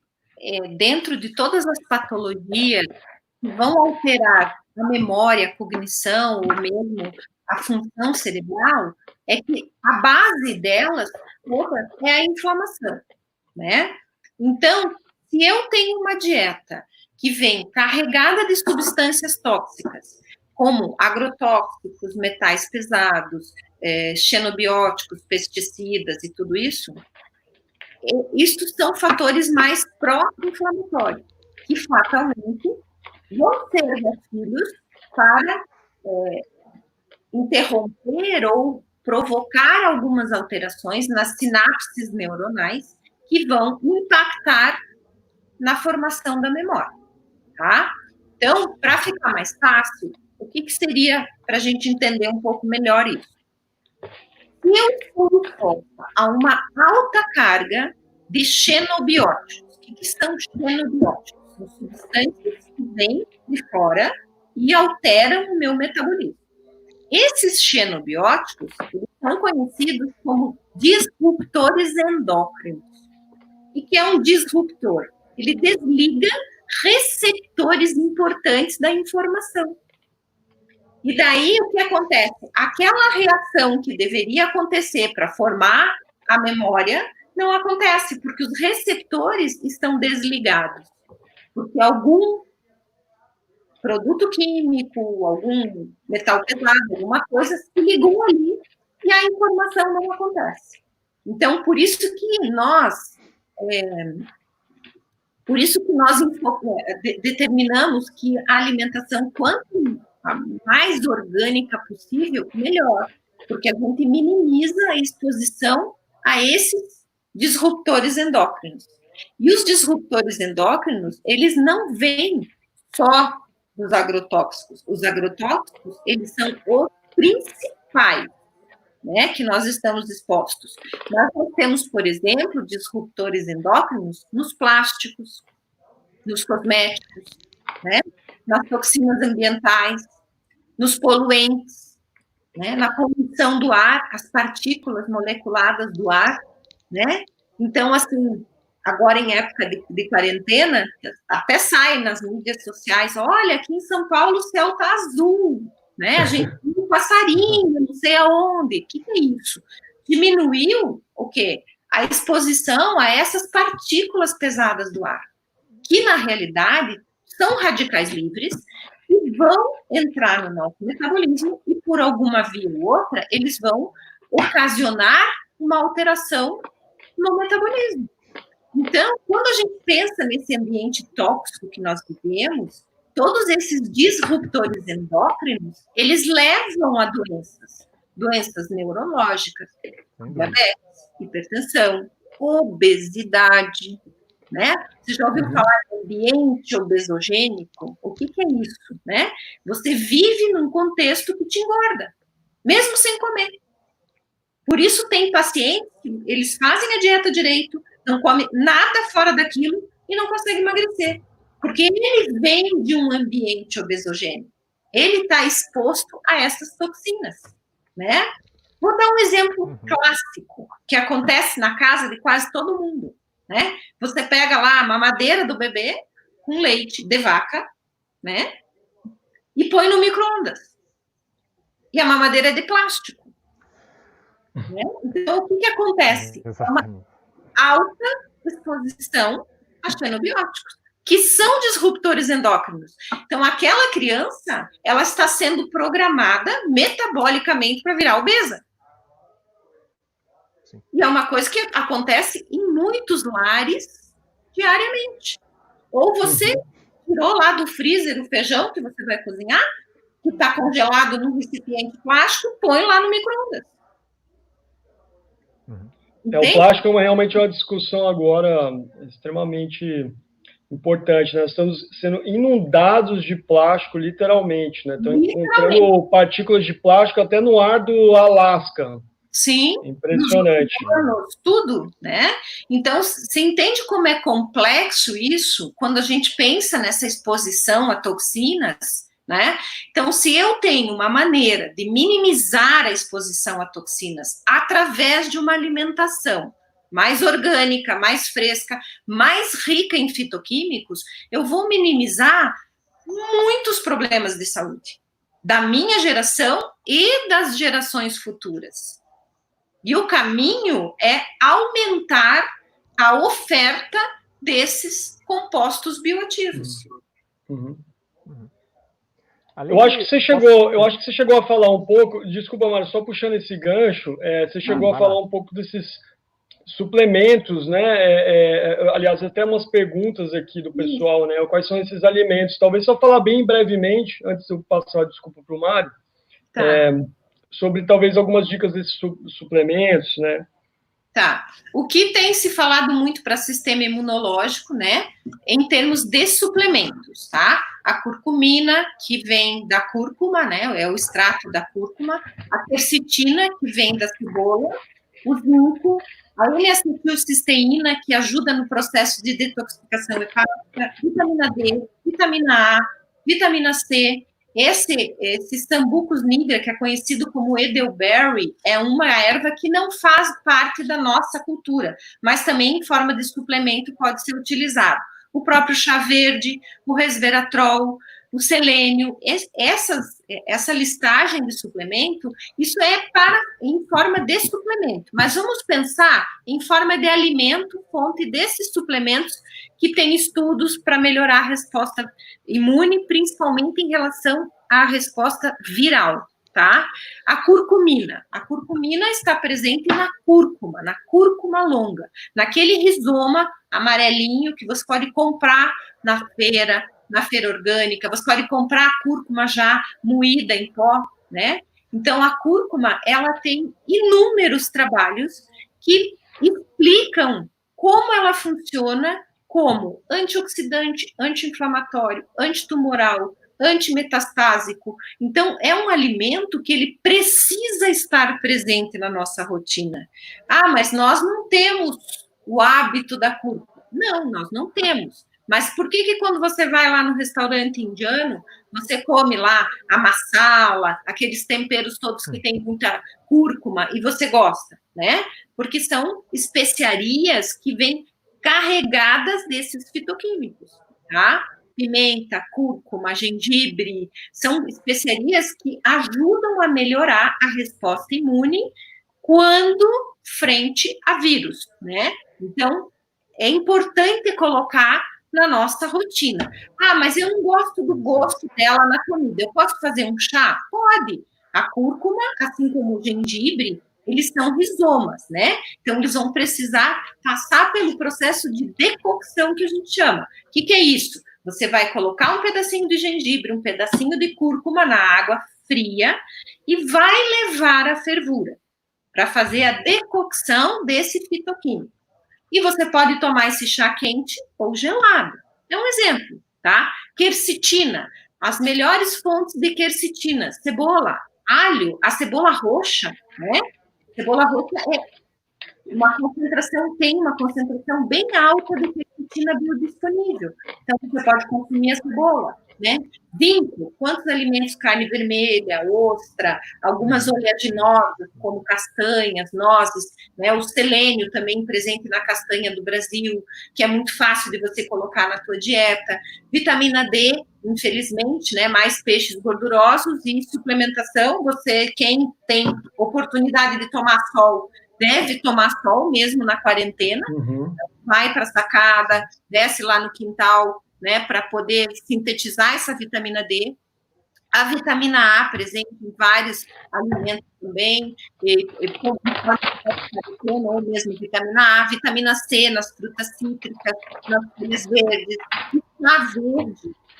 dentro de todas as patologias que vão alterar a memória, a cognição, ou mesmo a função cerebral, é que a base delas toda é a inflamação, né? Então, se eu tenho uma dieta que vem carregada de substâncias tóxicas, como agrotóxicos, metais pesados, xenobióticos, pesticidas e tudo isso, isso são fatores mais pró-inflamatórios, que fatalmente vão ser gatilhos para interromper ou provocar algumas alterações nas sinapses neuronais que vão impactar na formação da memória, tá? Então, para ficar mais fácil, o que seria para a gente entender um pouco melhor isso? Se eu estou exposta a uma alta carga de xenobióticos, o que são xenobióticos? São substâncias que vêm de fora e alteram o meu metabolismo. Esses xenobióticos são conhecidos como disruptores endócrinos. O que é um disruptor? Ele desliga receptores importantes da informação. E daí o que acontece? Aquela reação que deveria acontecer para formar a memória não acontece, porque os receptores estão desligados. Porque algum produto químico, algum metal pesado, alguma coisa se ligou ali e a informação não acontece. Então, por isso que nós determinamos que a alimentação, quanto mais orgânica possível, melhor, porque a gente minimiza a exposição a esses disruptores endócrinos. E os disruptores endócrinos, eles não vêm só dos agrotóxicos. Os agrotóxicos, eles são os principais, né, que nós estamos expostos. Nós temos, por exemplo, disruptores endócrinos nos plásticos, nos cosméticos, né, nas toxinas ambientais, nos poluentes, né, na poluição do ar, as partículas moleculadas do ar, né? Então, assim, agora em época de quarentena, até sai nas mídias sociais, olha, aqui em São Paulo o céu está azul, né? A gente viu um passarinho, não sei aonde. O que é isso? Diminuiu o quê? A exposição a essas partículas pesadas do ar, que na realidade são radicais livres e vão entrar no nosso metabolismo e por alguma via ou outra eles vão ocasionar uma alteração no metabolismo. Então, quando a gente pensa nesse ambiente tóxico que nós vivemos, todos esses disruptores endócrinos, eles levam a doenças neurológicas, diabetes, hipertensão, obesidade, né? Você já ouviu falar de ambiente obesogênico? O que é isso, né? Você vive num contexto que te engorda, mesmo sem comer. Por isso tem pacientes que eles fazem a dieta direito, não comem nada fora daquilo e não conseguem emagrecer. Porque ele vem de um ambiente obesogênico. Ele está exposto a essas toxinas, né? Vou dar um exemplo clássico, que acontece na casa de quase todo mundo, né? Você pega lá a mamadeira do bebê com leite de vaca, né? E põe no micro-ondas. E a mamadeira é de plástico. Né? Então, o que acontece? É uma alta exposição a xenobióticos, que são disruptores endócrinos. Então, aquela criança, ela está sendo programada metabolicamente para virar obesa. Sim. E é uma coisa que acontece em muitos lares diariamente. Ou você tirou lá do freezer o feijão que você vai cozinhar, que está congelado num recipiente plástico, põe lá no micro-ondas. O plástico é realmente uma discussão agora extremamente importante. Nós estamos sendo inundados de plástico, literalmente, né? Estão encontrando partículas de plástico até no ar do Alasca. Sim. Impressionante. Tudo, né? Então, você entende como é complexo isso quando a gente pensa nessa exposição a toxinas, né? Então, se eu tenho uma maneira de minimizar a exposição a toxinas através de uma alimentação mais orgânica, mais fresca, mais rica em fitoquímicos, eu vou minimizar muitos problemas de saúde da minha geração e das gerações futuras. E o caminho é aumentar a oferta desses compostos bioativos. Eu acho que você chegou a falar um pouco, desculpa, Mário, só puxando esse gancho, você chegou a falar um pouco desses suplementos, né? Aliás, até umas perguntas aqui do pessoal, né? Quais são esses alimentos? Talvez só falar bem brevemente, antes de eu passar a desculpa para o Mário, sobre talvez algumas dicas desses suplementos, né? Tá. O que tem se falado muito para sistema imunológico, né? Em termos de suplementos, tá? A curcumina, que vem da cúrcuma, né? É o extrato da cúrcuma. A quercetina, que vem da cebola. O zinco. A N-acetilcisteína, que ajuda no processo de detoxificação hepática. Vitamina D, vitamina A, vitamina C. Esse Sambucus nigra, que é conhecido como Edelberry, é uma erva que não faz parte da nossa cultura, mas também em forma de suplemento pode ser utilizado. O próprio chá verde, o resveratrol, o selênio, essa listagem de suplemento, isso é em forma de suplemento, mas vamos pensar em forma de alimento, fonte desses suplementos que tem estudos para melhorar a resposta imune, principalmente em relação à resposta viral, tá? A curcumina está presente na cúrcuma longa, naquele rizoma amarelinho que você pode comprar na feira orgânica, você pode comprar a cúrcuma já moída em pó, né? Então, a cúrcuma, ela tem inúmeros trabalhos que explicam como ela funciona como antioxidante, anti-inflamatório, antitumoral, antimetastásico. Então, é um alimento que ele precisa estar presente na nossa rotina. Ah, mas nós não temos o hábito da cúrcuma. Não, nós não temos. Mas por que quando você vai lá no restaurante indiano, você come lá a massala, aqueles temperos todos que tem muita cúrcuma, e você gosta, né? Porque são especiarias que vêm carregadas desses fitoquímicos, tá? Pimenta, cúrcuma, gengibre, são especiarias que ajudam a melhorar a resposta imune quando frente a vírus, né? Então, é importante colocar na nossa rotina. Ah, mas eu não gosto do gosto dela na comida. Eu posso fazer um chá? Pode. A cúrcuma, assim como o gengibre, eles são rizomas, né? Então, eles vão precisar passar pelo processo de decocção que a gente chama. O que é isso? Você vai colocar um pedacinho de gengibre, um pedacinho de cúrcuma na água fria e vai levar à fervura para fazer a decocção desse fitoquímico. E você pode tomar esse chá quente ou gelado. É um exemplo, tá? Quercetina, as melhores fontes de quercetina, cebola, alho, a cebola roxa, né? Cebola roxa tem uma concentração bem alta de quercetina biodisponível. Então, você pode consumir a cebola, né? Zinco, quantos alimentos? Carne vermelha, ostra, algumas oleaginosas, como castanhas, nozes, né? O selênio também presente na castanha do Brasil, que é muito fácil de você colocar na tua dieta. Vitamina D, infelizmente, né? Mais peixes gordurosos e suplementação. Quem tem oportunidade de tomar sol, deve tomar sol mesmo na quarentena. Vai para a sacada, desce lá no quintal, né, para poder sintetizar essa vitamina D. A vitamina A presente em vários alimentos também, ou mesmo vitamina A, vitamina C nas frutas cítricas, nas folhas verdes,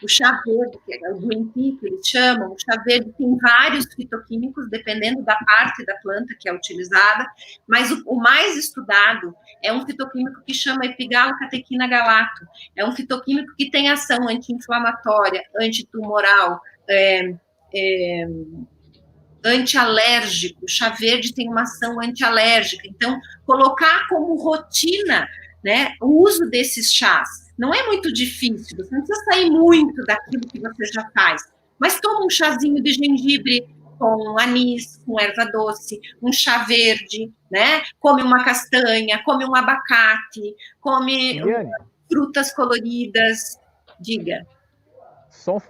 o chá verde, que é o green tea, que eles chamam, o chá verde tem vários fitoquímicos, dependendo da parte da planta que é utilizada, mas o mais estudado é um fitoquímico que chama epigalocatequina galato, é um fitoquímico que tem ação anti-inflamatória, antitumoral, antialérgico. O chá verde tem uma ação antialérgica. Então, colocar como rotina, né, o uso desses chás não é muito difícil, você não precisa sair muito daquilo que você já faz, mas toma um chazinho de gengibre com anis, com erva doce, um chá verde, né? Come uma castanha, come um abacate, come frutas coloridas. Diga. Só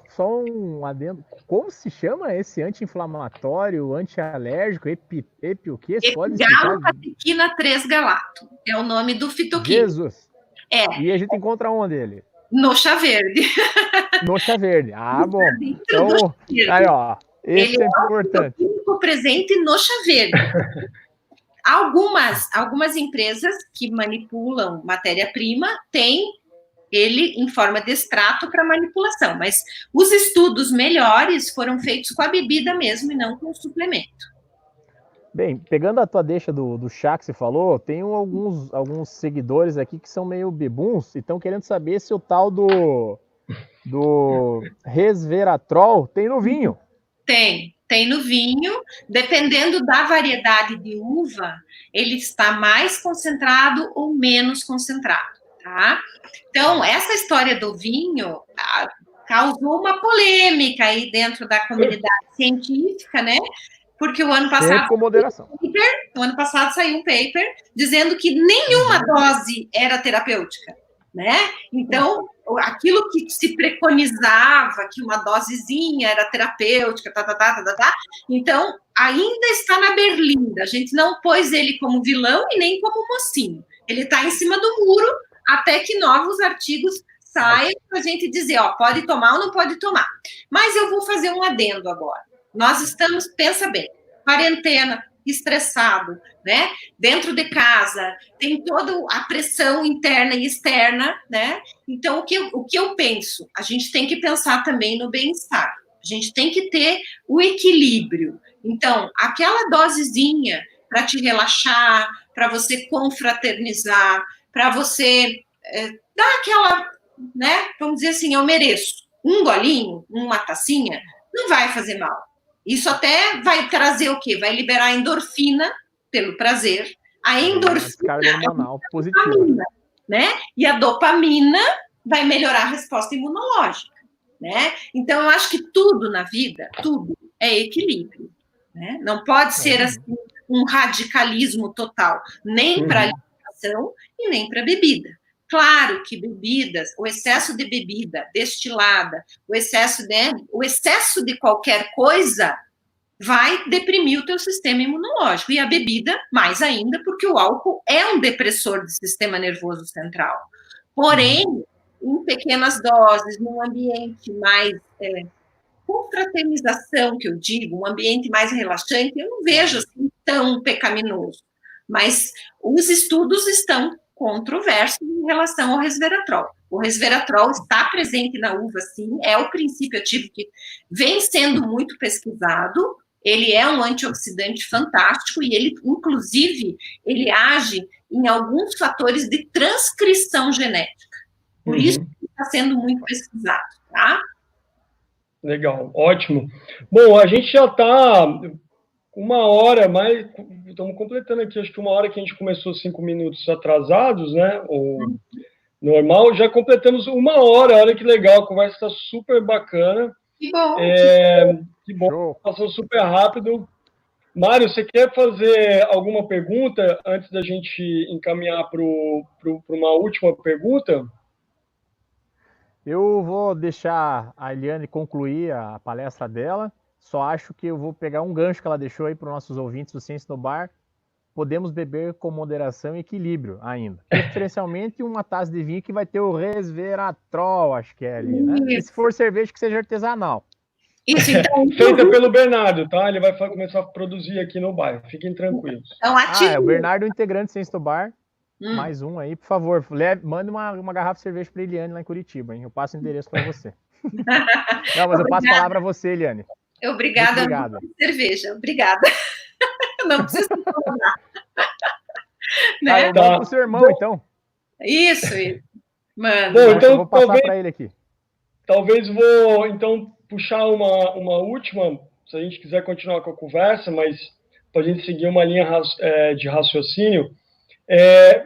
um adendo. Como se chama esse anti-inflamatório, anti-alérgico, o quê? Epigalocatequina 3-galato. É o nome do fitoquímico. Jesus! E a gente encontra onde ele? No chá verde. No chá verde. Ah, bom. Então, aí, ó. Esse Ele é importante. o único presente no chá verde. Algumas empresas que manipulam matéria-prima têm ele em forma de extrato para manipulação, mas os estudos melhores foram feitos com a bebida mesmo e não com o suplemento. Bem, pegando a tua deixa do chá que você falou, tem alguns seguidores aqui que são meio bebuns e estão querendo saber se o tal do resveratrol tem no vinho. Tem no vinho, dependendo da variedade de uva, ele está mais concentrado ou menos concentrado, tá? Então, essa história do vinho causou uma polêmica aí dentro da comunidade científica, né? Porque o ano passado, com moderação. Saiu um paper dizendo que nenhuma dose era terapêutica, né? Então, aquilo que se preconizava, que uma dosezinha era terapêutica, então, ainda está na berlinda. A gente não pôs ele como vilão e nem como mocinho. Ele está em cima do muro até que novos artigos saiam para a gente dizer, ó, pode tomar ou não pode tomar. Mas eu vou fazer um adendo agora. Nós estamos, pensa bem, quarentena, estressado, né? Dentro de casa, tem toda a pressão interna e externa, né? Então, o que eu penso? A gente tem que pensar também no bem-estar. A gente tem que ter o equilíbrio. Então, aquela dosezinha para te relaxar, para você confraternizar, para você dar aquela, né? Vamos dizer assim, eu mereço. Um golinho, uma tacinha, não vai fazer mal. Isso até vai trazer o quê? Vai liberar endorfina pelo prazer. A endorfina é uma dopamina, né? E a dopamina vai melhorar a resposta imunológica, né? Então, eu acho que tudo na vida, tudo é equilíbrio, né? Não pode ser assim, um radicalismo total, nem para alimentação e nem para bebida. Claro que bebidas, o excesso de bebida destilada, o excesso de qualquer coisa vai deprimir o teu sistema imunológico. E a bebida, mais ainda, porque o álcool é um depressor do sistema nervoso central. Porém, em pequenas doses, num ambiente mais com fraternização, que eu digo, um ambiente mais relaxante, eu não vejo assim tão pecaminoso. Mas os estudos estão controversos em relação ao resveratrol. O resveratrol está presente na uva, sim, é o princípio ativo que vem sendo muito pesquisado. Ele é um antioxidante fantástico e ele, inclusive, ele age em alguns fatores de transcrição genética. Por isso que está sendo muito pesquisado, tá? Legal, ótimo. Bom, a gente já está 1 hora, mas estamos completando aqui, acho que 1 hora que a gente começou 5 minutos atrasados, né? O normal, já completamos 1 hora, olha que legal, a conversa está super bacana. Que bom. Que bom, passou super rápido. Mário, você quer fazer alguma pergunta antes da gente encaminhar para uma última pergunta? Eu vou deixar a Eliane concluir a palestra dela. Só acho que eu vou pegar um gancho que ela deixou aí para os nossos ouvintes do Ciência no Bar. Podemos beber com moderação e equilíbrio ainda. Preferencialmente uma taça de vinho que vai ter o resveratrol, acho que é ali, né? E se for cerveja, que seja artesanal. Isso, então. Feita pelo Bernardo, tá? Ele vai começar a produzir aqui no bairro. Fiquem tranquilos. Então, é o Bernardo, integrante do Ciência do Bar. Mais um aí, por favor. Mande uma garrafa de cerveja para Eliane lá em Curitiba, hein? Eu passo o endereço para você. Não, mas eu passo a palavra a você, Eliane. Obrigada pela cerveja. Obrigada. Não precisa tomar. Né? Eu mando pro seu irmão, então. Isso. Mano. Bom, então eu vou passar para ele aqui. Talvez vou, então, puxar uma última, se a gente quiser continuar com a conversa, mas para a gente seguir uma linha de raciocínio.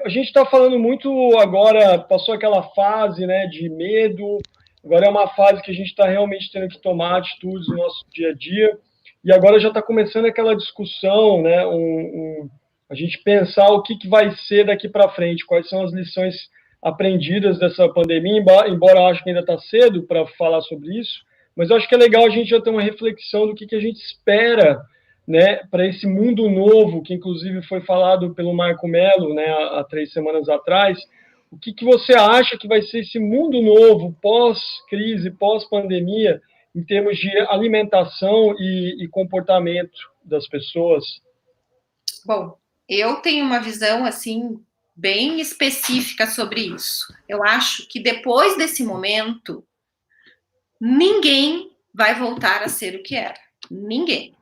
A gente está falando muito agora, passou aquela fase, né, de medo, agora é uma fase que a gente está realmente tendo que tomar atitudes no nosso dia a dia, e agora já está começando aquela discussão, né, a gente pensar o que vai ser daqui para frente, quais são as lições aprendidas dessa pandemia, embora eu acho que ainda está cedo para falar sobre isso, mas eu acho que é legal a gente já ter uma reflexão do que a gente espera, né, para esse mundo novo, que inclusive foi falado pelo Marco Mello, né, há 3 semanas atrás, O que você acha que vai ser esse mundo novo, pós-crise, pós-pandemia, em termos de alimentação e comportamento das pessoas? Bom, eu tenho uma visão, assim, bem específica sobre isso. Eu acho que depois desse momento, ninguém vai voltar a ser o que era. Ninguém.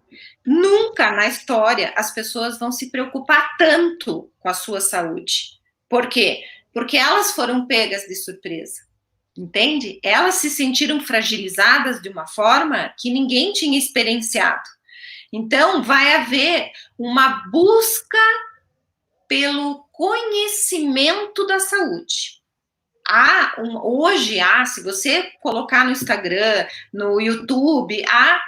Nunca na história as pessoas vão se preocupar tanto com a sua saúde. Por quê? Porque elas foram pegas de surpresa. Entende? Elas se sentiram fragilizadas de uma forma que ninguém tinha experienciado. Então, vai haver uma busca pelo conhecimento da saúde. Hoje, se você colocar no Instagram, no YouTube, há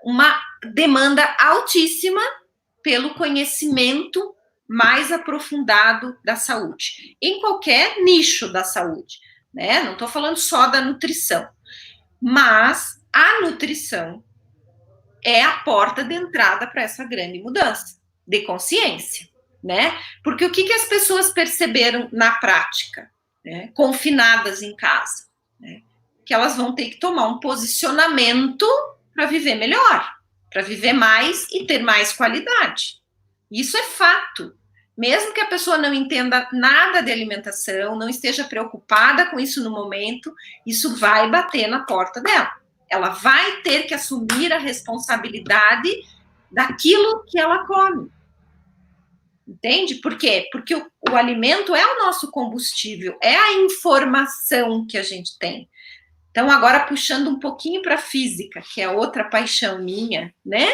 uma demanda altíssima pelo conhecimento mais aprofundado da saúde, em qualquer nicho da saúde, né? Não estou falando só da nutrição, mas a nutrição é a porta de entrada para essa grande mudança de consciência, né? Porque o que as pessoas perceberam na prática, né? Confinadas em casa, né? Que elas vão ter que tomar um posicionamento para viver melhor, para viver mais e ter mais qualidade. Isso é fato. Mesmo que a pessoa não entenda nada de alimentação, não esteja preocupada com isso no momento, isso vai bater na porta dela. Ela vai ter que assumir a responsabilidade daquilo que ela come. Entende? Por quê? Porque o alimento é o nosso combustível, é a informação que a gente tem. Então, agora puxando um pouquinho para a física, que é outra paixão minha, né?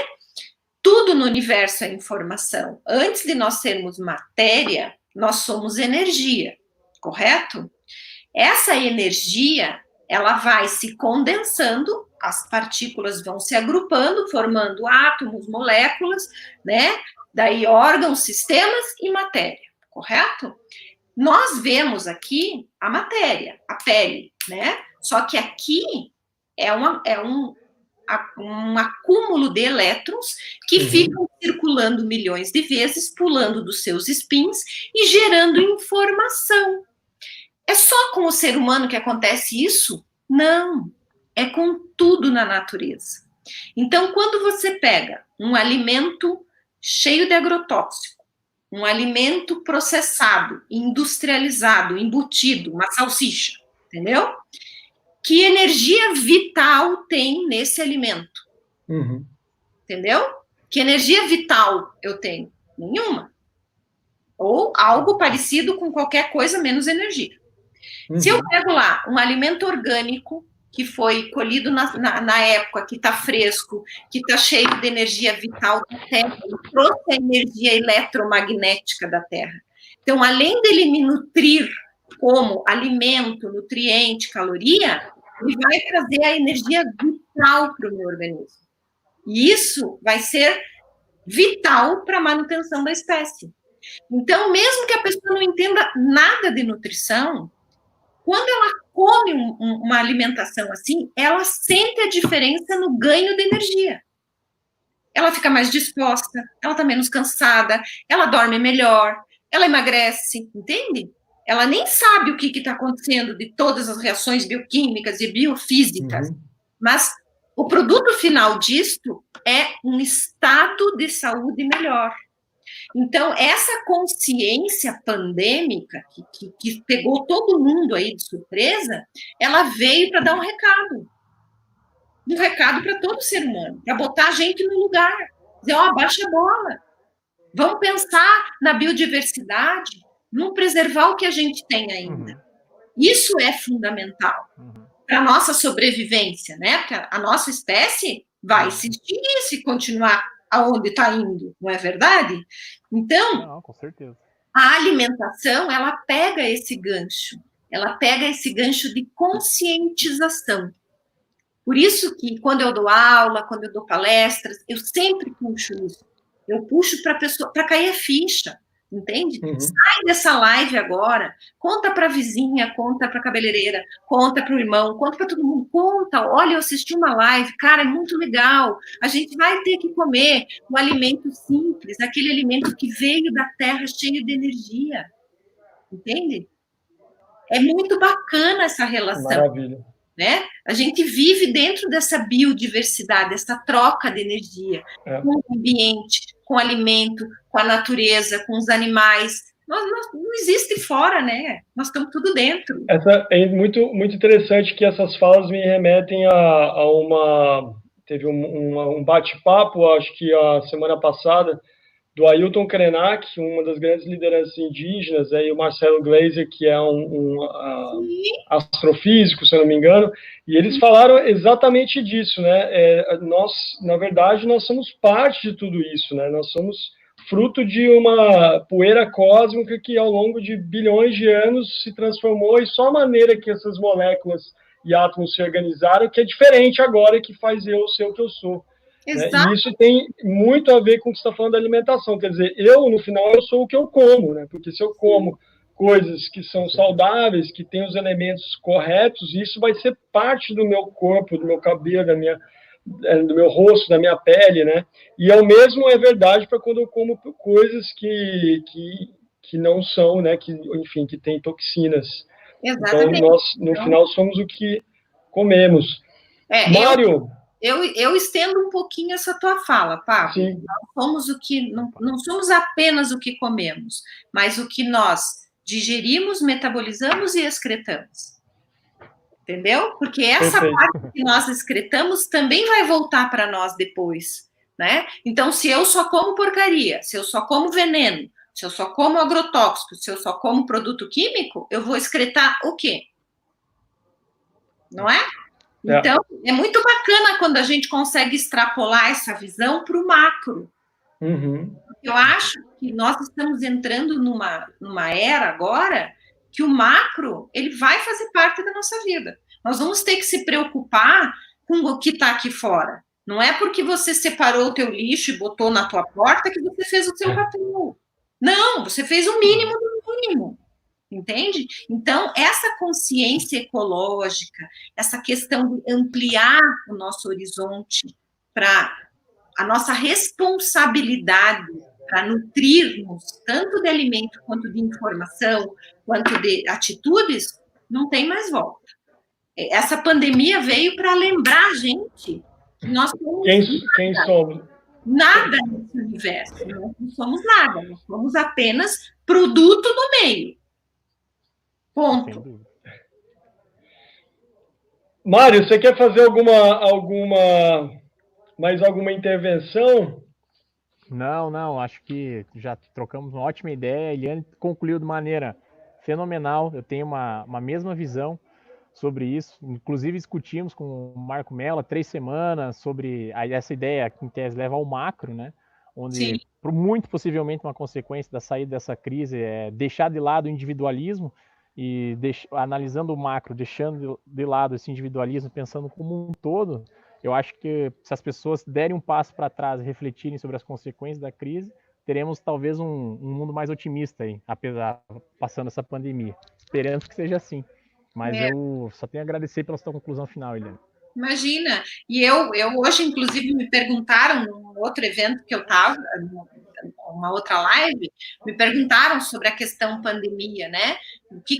Tudo no universo é informação. Antes de nós sermos matéria, nós somos energia, correto? Essa energia, ela vai se condensando, as partículas vão se agrupando, formando átomos, moléculas, né? Daí órgãos, sistemas e matéria, correto? Nós vemos aqui a matéria, a pele, né? Só que aqui é um acúmulo de elétrons que ficam circulando milhões de vezes, pulando dos seus spins e gerando informação. É só com o ser humano que acontece isso? Não, é com tudo na natureza. Então, quando você pega um alimento cheio de agrotóxico, um alimento processado, industrializado, embutido, uma salsicha, entendeu? Que energia vital tem nesse alimento? Entendeu? Que energia vital eu tenho? Nenhuma. Ou algo parecido com qualquer coisa menos energia. Se eu pego lá um alimento orgânico que foi colhido na época, que está fresco, que está cheio de energia vital da Terra, ele trouxe a energia eletromagnética da Terra. Então, além dele me nutrir como alimento, nutriente, caloria, ele vai trazer a energia vital para o meu organismo. E isso vai ser vital para a manutenção da espécie. Então, mesmo que a pessoa não entenda nada de nutrição, quando ela come uma alimentação assim, ela sente a diferença no ganho de energia. Ela fica mais disposta, ela está menos cansada, ela dorme melhor, ela emagrece, entende? Ela nem sabe o que está acontecendo de todas as reações bioquímicas e biofísicas, mas o produto final disto é um estado de saúde melhor. Então, essa consciência pandêmica, que pegou todo mundo aí de surpresa, ela veio para dar um recado para todo ser humano, para botar a gente no lugar, dizer, baixa a bola, vamos pensar na biodiversidade, vamos preservar o que a gente tem ainda. Isso é fundamental para a nossa sobrevivência, né? Porque a nossa espécie vai se extinguir se continuar aonde está indo, não é verdade? Então, não, com certeza. A alimentação, ela pega esse gancho de conscientização. Por isso que, quando eu dou aula, quando eu dou palestras, eu sempre puxo isso. Eu puxo para a pessoa, para cair a ficha, entende? Sai dessa live agora, conta para a vizinha, conta para a cabeleireira, conta para o irmão, conta para todo mundo, conta, olha, eu assisti uma live, cara, é muito legal, a gente vai ter que comer um alimento simples, aquele alimento que veio da terra cheio de energia, entende? é muito bacana essa relação. Maravilha. Né? A gente vive dentro dessa biodiversidade, dessa troca de energia, com o ambiente, com o alimento, com a natureza, com os animais. Não existe fora, né? Nós estamos tudo dentro. É muito, muito interessante que essas falas me remetem a uma... Teve um bate-papo, acho que a semana passada, do Ailton Krenak, uma das grandes lideranças indígenas, e o Marcelo Gleiser, que é um astrofísico, se eu não me engano, e eles falaram exatamente disso, né? Nós, na verdade, nós somos parte de tudo isso, né? Nós somos fruto de uma poeira cósmica que, ao longo de bilhões de anos, se transformou, e só a maneira que essas moléculas e átomos se organizaram que é diferente agora, que faz eu ser o que eu sou. Né? E isso tem muito a ver com o que você está falando da alimentação. Quer dizer, no final, eu sou o que eu como, né? Porque se eu como coisas que são saudáveis, que têm os elementos corretos, isso vai ser parte do meu corpo, do meu cabelo, do meu rosto, da minha pele, né? E o mesmo é verdade para quando eu como coisas que não são, né? Que, enfim, que têm toxinas. Exatamente. Então, nós, no final, somos o que comemos. Mário... Eu estendo um pouquinho essa tua fala, Pablo. Sim. Nós somos o que não somos apenas o que comemos, mas o que nós digerimos, metabolizamos e excretamos. Entendeu? Porque essa parte que nós excretamos também vai voltar para nós depois, né? Então, se eu só como porcaria, se eu só como veneno, se eu só como agrotóxico, se eu só como produto químico, eu vou excretar o quê? Não é? Então, é muito bacana quando a gente consegue extrapolar essa visão para o macro. Uhum. Eu acho que nós estamos entrando numa era agora que o macro ele vai fazer parte da nossa vida. Nós vamos ter que se preocupar com o que está aqui fora. Não é porque você separou o teu lixo e botou na tua porta que você fez o seu papel. Não, você fez o mínimo do mínimo. Entende? Então, essa consciência ecológica, essa questão de ampliar o nosso horizonte para a nossa responsabilidade para nutrirmos tanto de alimento quanto de informação, quanto de atitudes, não tem mais volta. Essa pandemia veio para lembrar a gente que nós somos quem somos? Nada nesse universo. Nós não somos nada, nós somos apenas produto do meio. Ponto. Mário, você quer fazer mais alguma intervenção? Não, acho que já trocamos uma ótima ideia. A Eliane concluiu de maneira fenomenal. Eu tenho uma mesma visão sobre isso. Inclusive, discutimos com o Marco Mello há 3 semanas sobre essa ideia que, em tese, leva ao macro, né? Onde, muito possivelmente, uma consequência da saída dessa crise é deixar de lado o individualismo e analisando o macro, deixando de lado esse individualismo, pensando como um todo. Eu acho que se as pessoas derem um passo para trás e refletirem sobre as consequências da crise, teremos talvez um mundo mais otimista aí, apesar passando essa pandemia. Esperamos que seja assim. Mas eu só tenho a agradecer pela sua conclusão final, Eliane. Imagina. E eu hoje, inclusive, me perguntaram, num outro evento que eu estava, uma outra live, me perguntaram sobre a questão pandemia, né?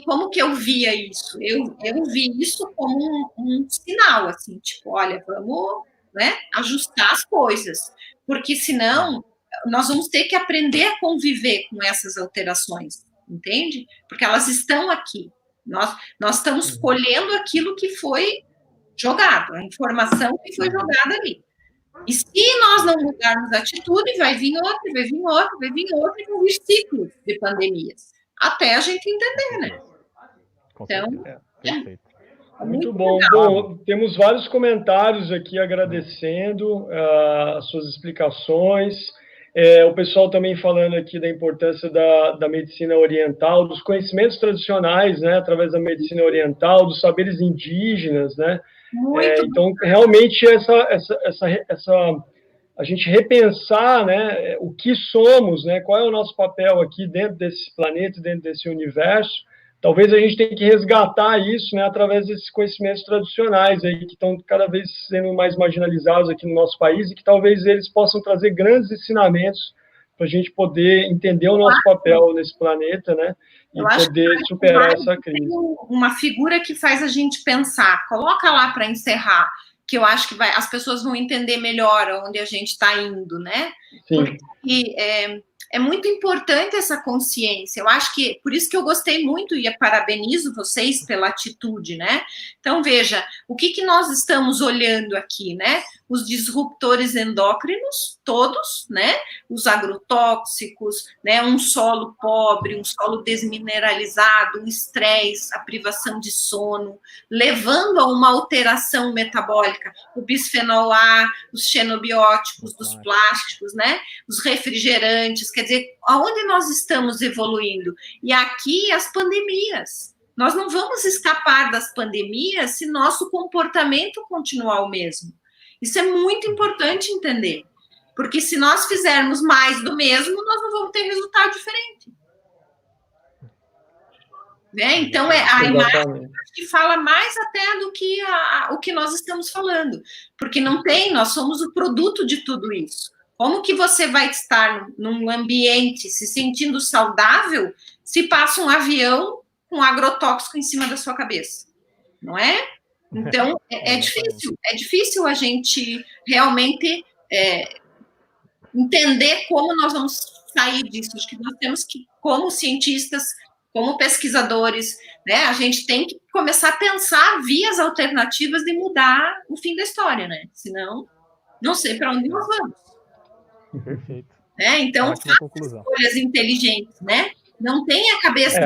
Como que eu via isso? Eu vi isso como um sinal, assim, tipo, olha, vamos, né, ajustar as coisas, porque senão nós vamos ter que aprender a conviver com essas alterações, entende? Porque elas estão aqui. Nós estamos colhendo aquilo que foi jogado, a informação que foi jogada ali. E se nós não mudarmos a atitude, vai vir outra, vai vir outra, vai vir outra, e vão vir ciclos de pandemias. Até a gente entender, né? Então, muito bom. Bom, temos vários comentários aqui agradecendo as suas explicações. O pessoal também falando aqui da importância da medicina oriental, dos conhecimentos tradicionais, né, através da medicina oriental, dos saberes indígenas, né? Então, realmente, a gente repensar, né, o que somos, né, qual é o nosso papel aqui dentro desse planeta, dentro desse universo. Talvez a gente tenha que resgatar isso, né, através desses conhecimentos tradicionais aí, que estão cada vez sendo mais marginalizados aqui no nosso país e que talvez eles possam trazer grandes ensinamentos para a gente poder entender o nosso papel nesse planeta, né? E poder superar essa crise. Uma figura que faz a gente pensar. Coloca lá para encerrar, que eu acho que as pessoas vão entender melhor onde a gente está indo, né? Sim. Porque é muito importante essa consciência. Eu acho que, por isso que eu gostei muito e parabenizo vocês pela atitude, né? Então, veja, o que nós estamos olhando aqui, né? Os disruptores endócrinos, todos, né? Os agrotóxicos, né? Um solo pobre, um solo desmineralizado, o estresse, a privação de sono, levando a uma alteração metabólica, o bisfenol A, os xenobióticos dos plásticos, né? Os refrigerantes, quer dizer, aonde nós estamos evoluindo? E aqui as pandemias. Nós não vamos escapar das pandemias se nosso comportamento continuar o mesmo. Isso é muito importante entender, porque se nós fizermos mais do mesmo, nós não vamos ter resultado diferente. Né? Então, a imagem que fala mais até do que o que nós estamos falando, porque nós somos o produto de tudo isso. Como que você vai estar num ambiente se sentindo saudável se passa um avião com agrotóxico em cima da sua cabeça? Não é? Então, é difícil a gente realmente entender como nós vamos sair disso. Acho que nós temos que, como cientistas, como pesquisadores, né, a gente tem que começar a pensar vias alternativas de mudar o fim da história, né? Senão, não sei para onde nós vamos. Perfeito. Então, faça escolhas inteligentes, né? Não tenha a cabeça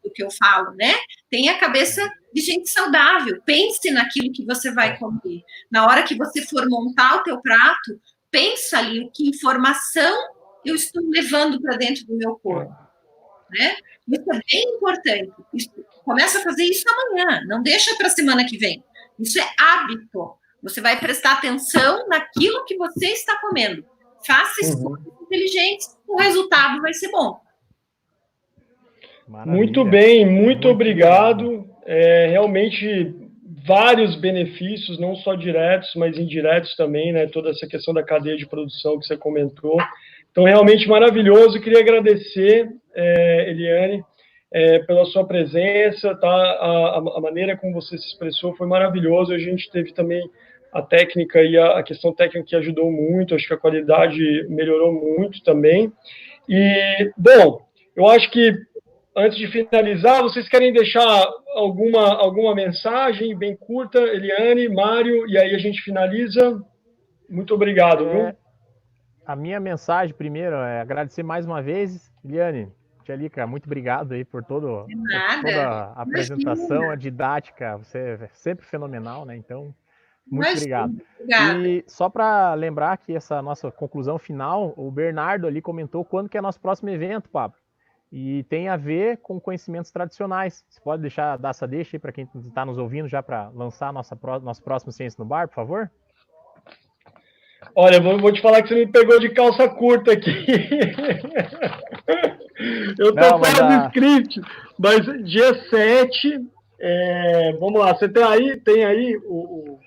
do que eu falo, né? Tenha a cabeça de gente saudável. Pense naquilo que você vai comer. Na hora que você for montar o teu prato, pensa ali que informação eu estou levando para dentro do meu corpo, né? Isso é bem importante. Começa a fazer isso amanhã, não deixa para a semana que vem. Isso é hábito. Você vai prestar atenção naquilo que você está comendo. Faça escolhas inteligentes, o resultado vai ser bom. Maravilha. Muito bem, muito obrigado. Realmente vários benefícios, não só diretos, mas indiretos também, né? Toda essa questão da cadeia de produção que você comentou. Então, realmente maravilhoso. Queria agradecer, Eliane, pela sua presença, tá? A maneira como você se expressou foi maravilhoso. A gente teve também a técnica e a questão técnica que ajudou muito. Acho que a qualidade melhorou muito também. E, bom, eu acho que antes de finalizar, vocês querem deixar alguma mensagem bem curta, Eliane, Mário, e aí a gente finaliza? Muito obrigado, viu? A minha mensagem, primeiro, é agradecer mais uma vez, Eliane, Tia Lica, muito obrigado aí por toda a apresentação, a didática, você é sempre fenomenal, né? Então, muito obrigado. E só para lembrar que essa nossa conclusão final, o Bernardo ali comentou quando que é nosso próximo evento, Pablo. E tem a ver com conhecimentos tradicionais. Você pode dar essa deixa aí para quem está nos ouvindo já para lançar nosso próximo Ciência no Bar, por favor? Olha, vou te falar que você me pegou de calça curta aqui. Eu estou fora do script, mas dia 7, vamos lá, você tem aí o...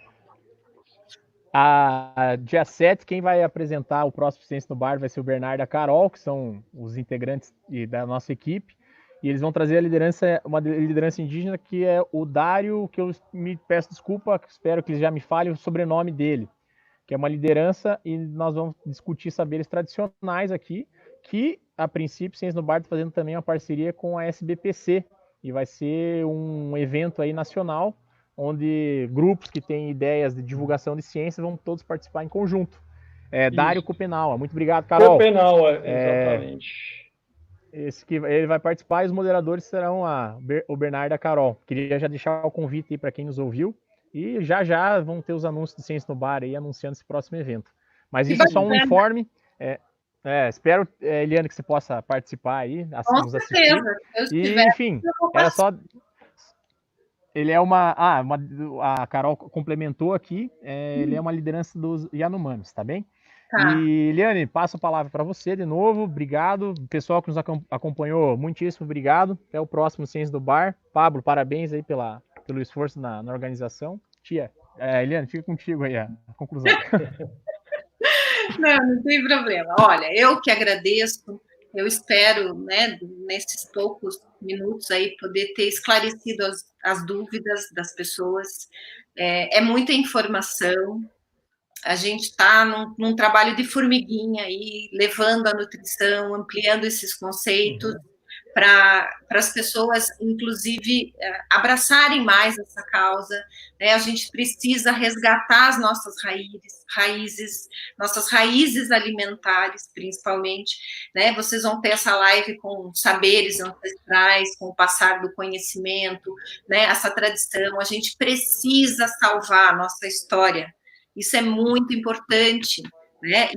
Dia 7, quem vai apresentar o próximo Ciência no Bar vai ser o Bernardo e a Carol, que são os integrantes da nossa equipe, e eles vão trazer uma liderança indígena que é o Dário, que eu me peço desculpa, espero que ele já me fale o sobrenome dele, que é uma liderança, e nós vamos discutir saberes tradicionais aqui, que, a princípio, Ciência no Bar está fazendo também uma parceria com a SBPC, e vai ser um evento aí nacional, onde grupos que têm ideias de divulgação de ciência vão todos participar em conjunto. Dário Copenau, muito obrigado, Carol. Copenau, exatamente. Ele vai participar e os moderadores serão o Bernardo e a Carol. Queria já deixar o convite aí para quem nos ouviu. E já vão ter os anúncios de Ciência no Bar aí anunciando esse próximo evento. Mas isso é só um informe. Espero, Eliane, que você possa participar aí, nos assistir. E, enfim, era só... Ele é a Carol complementou aqui, ele é uma liderança dos Yanomamis, tá bem? Tá. E, Eliane, passo a palavra para você de novo, obrigado. Pessoal que nos acompanhou, muitíssimo obrigado. Até o próximo Ciência do Bar. Pablo, parabéns aí pelo esforço na organização. Tia, Eliane, fica contigo aí a conclusão. Não tem problema. Olha, eu que agradeço. Eu espero, né, nesses poucos minutos aí, poder ter esclarecido as dúvidas das pessoas. É muita informação. A gente está num trabalho de formiguinha aí, levando a nutrição, ampliando esses conceitos para as pessoas, inclusive, abraçarem mais essa causa, né? A gente precisa resgatar as nossas nossas raízes alimentares, principalmente, né? Vocês vão ter essa live com saberes ancestrais, com o passar do conhecimento, né? Essa tradição, a gente precisa salvar a nossa história. Isso é muito importante, né?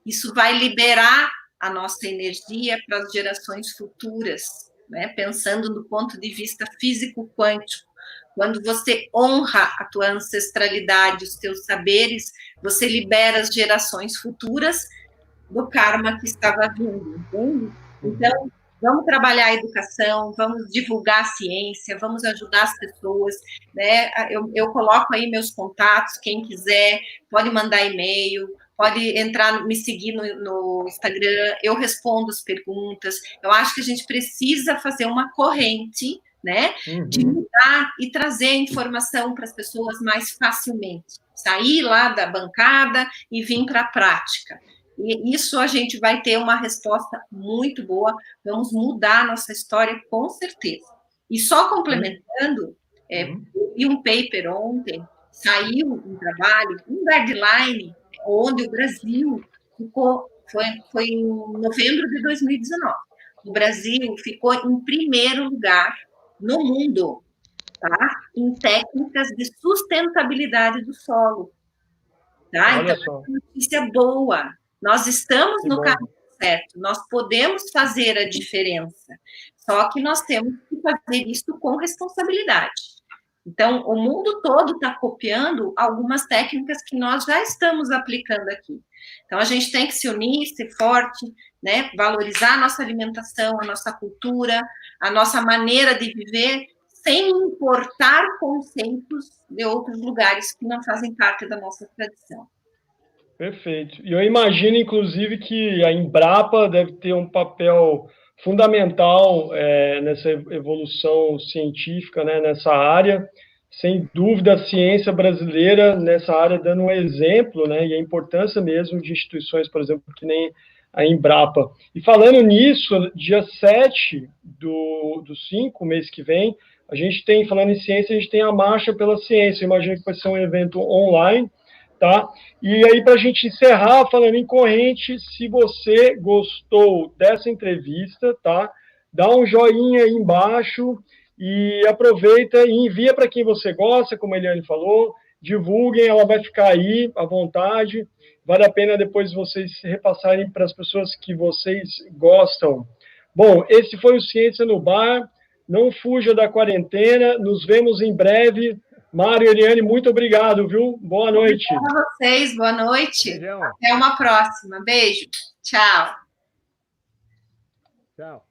Isso vai liberar a nossa energia para as gerações futuras, né? Pensando do ponto de vista físico-quântico. Quando você honra a tua ancestralidade, os teus saberes, você libera as gerações futuras do karma que estava vindo, entende? Então, vamos trabalhar a educação, vamos divulgar a ciência, vamos ajudar as pessoas, né? Eu coloco aí meus contatos, quem quiser, pode mandar e-mail, pode entrar, me seguir no Instagram, eu respondo as perguntas. Eu acho que a gente precisa fazer uma corrente, né, de mudar e trazer informação para as pessoas mais facilmente. Sair lá da bancada e vir para a prática. E isso a gente vai ter uma resposta muito boa, vamos mudar a nossa história com certeza. E só complementando, vi um paper ontem, saiu um trabalho, um guideline, onde o Brasil ficou, foi em novembro de 2019, o Brasil ficou em primeiro lugar no mundo, tá? Em técnicas de sustentabilidade do solo. Tá? Então, é uma notícia boa. Nós estamos no caminho certo, nós podemos fazer a diferença, só que nós temos que fazer isso com responsabilidade. Então, o mundo todo está copiando algumas técnicas que nós já estamos aplicando aqui. Então, a gente tem que se unir, ser forte, né? Valorizar a nossa alimentação, a nossa cultura, a nossa maneira de viver, sem importar conceitos de outros lugares que não fazem parte da nossa tradição. Perfeito. E eu imagino, inclusive, que a Embrapa deve ter um papel fundamental nessa evolução científica, né, nessa área. Sem dúvida, a ciência brasileira nessa área dando um exemplo, né, e a importância mesmo de instituições, por exemplo, que nem a Embrapa. E falando nisso, dia 7 do 5, mês que vem, a gente tem, falando em ciência, a gente tem a Marcha pela Ciência. Eu imagino que vai ser um evento online, tá? E aí, para a gente encerrar, falando em corrente, se você gostou dessa entrevista, tá? Dá um joinha aí embaixo e aproveita e envia para quem você gosta, como a Eliane falou, divulguem, ela vai ficar aí à vontade. Vale a pena depois vocês repassarem para as pessoas que vocês gostam. Bom, esse foi o Ciência no Bar. Não fuja da quarentena. Nos vemos em breve. Mário e Eliane, muito obrigado, viu? Boa noite. Obrigada a vocês, boa noite. Beijão. Até uma próxima. Beijo. Tchau. Tchau.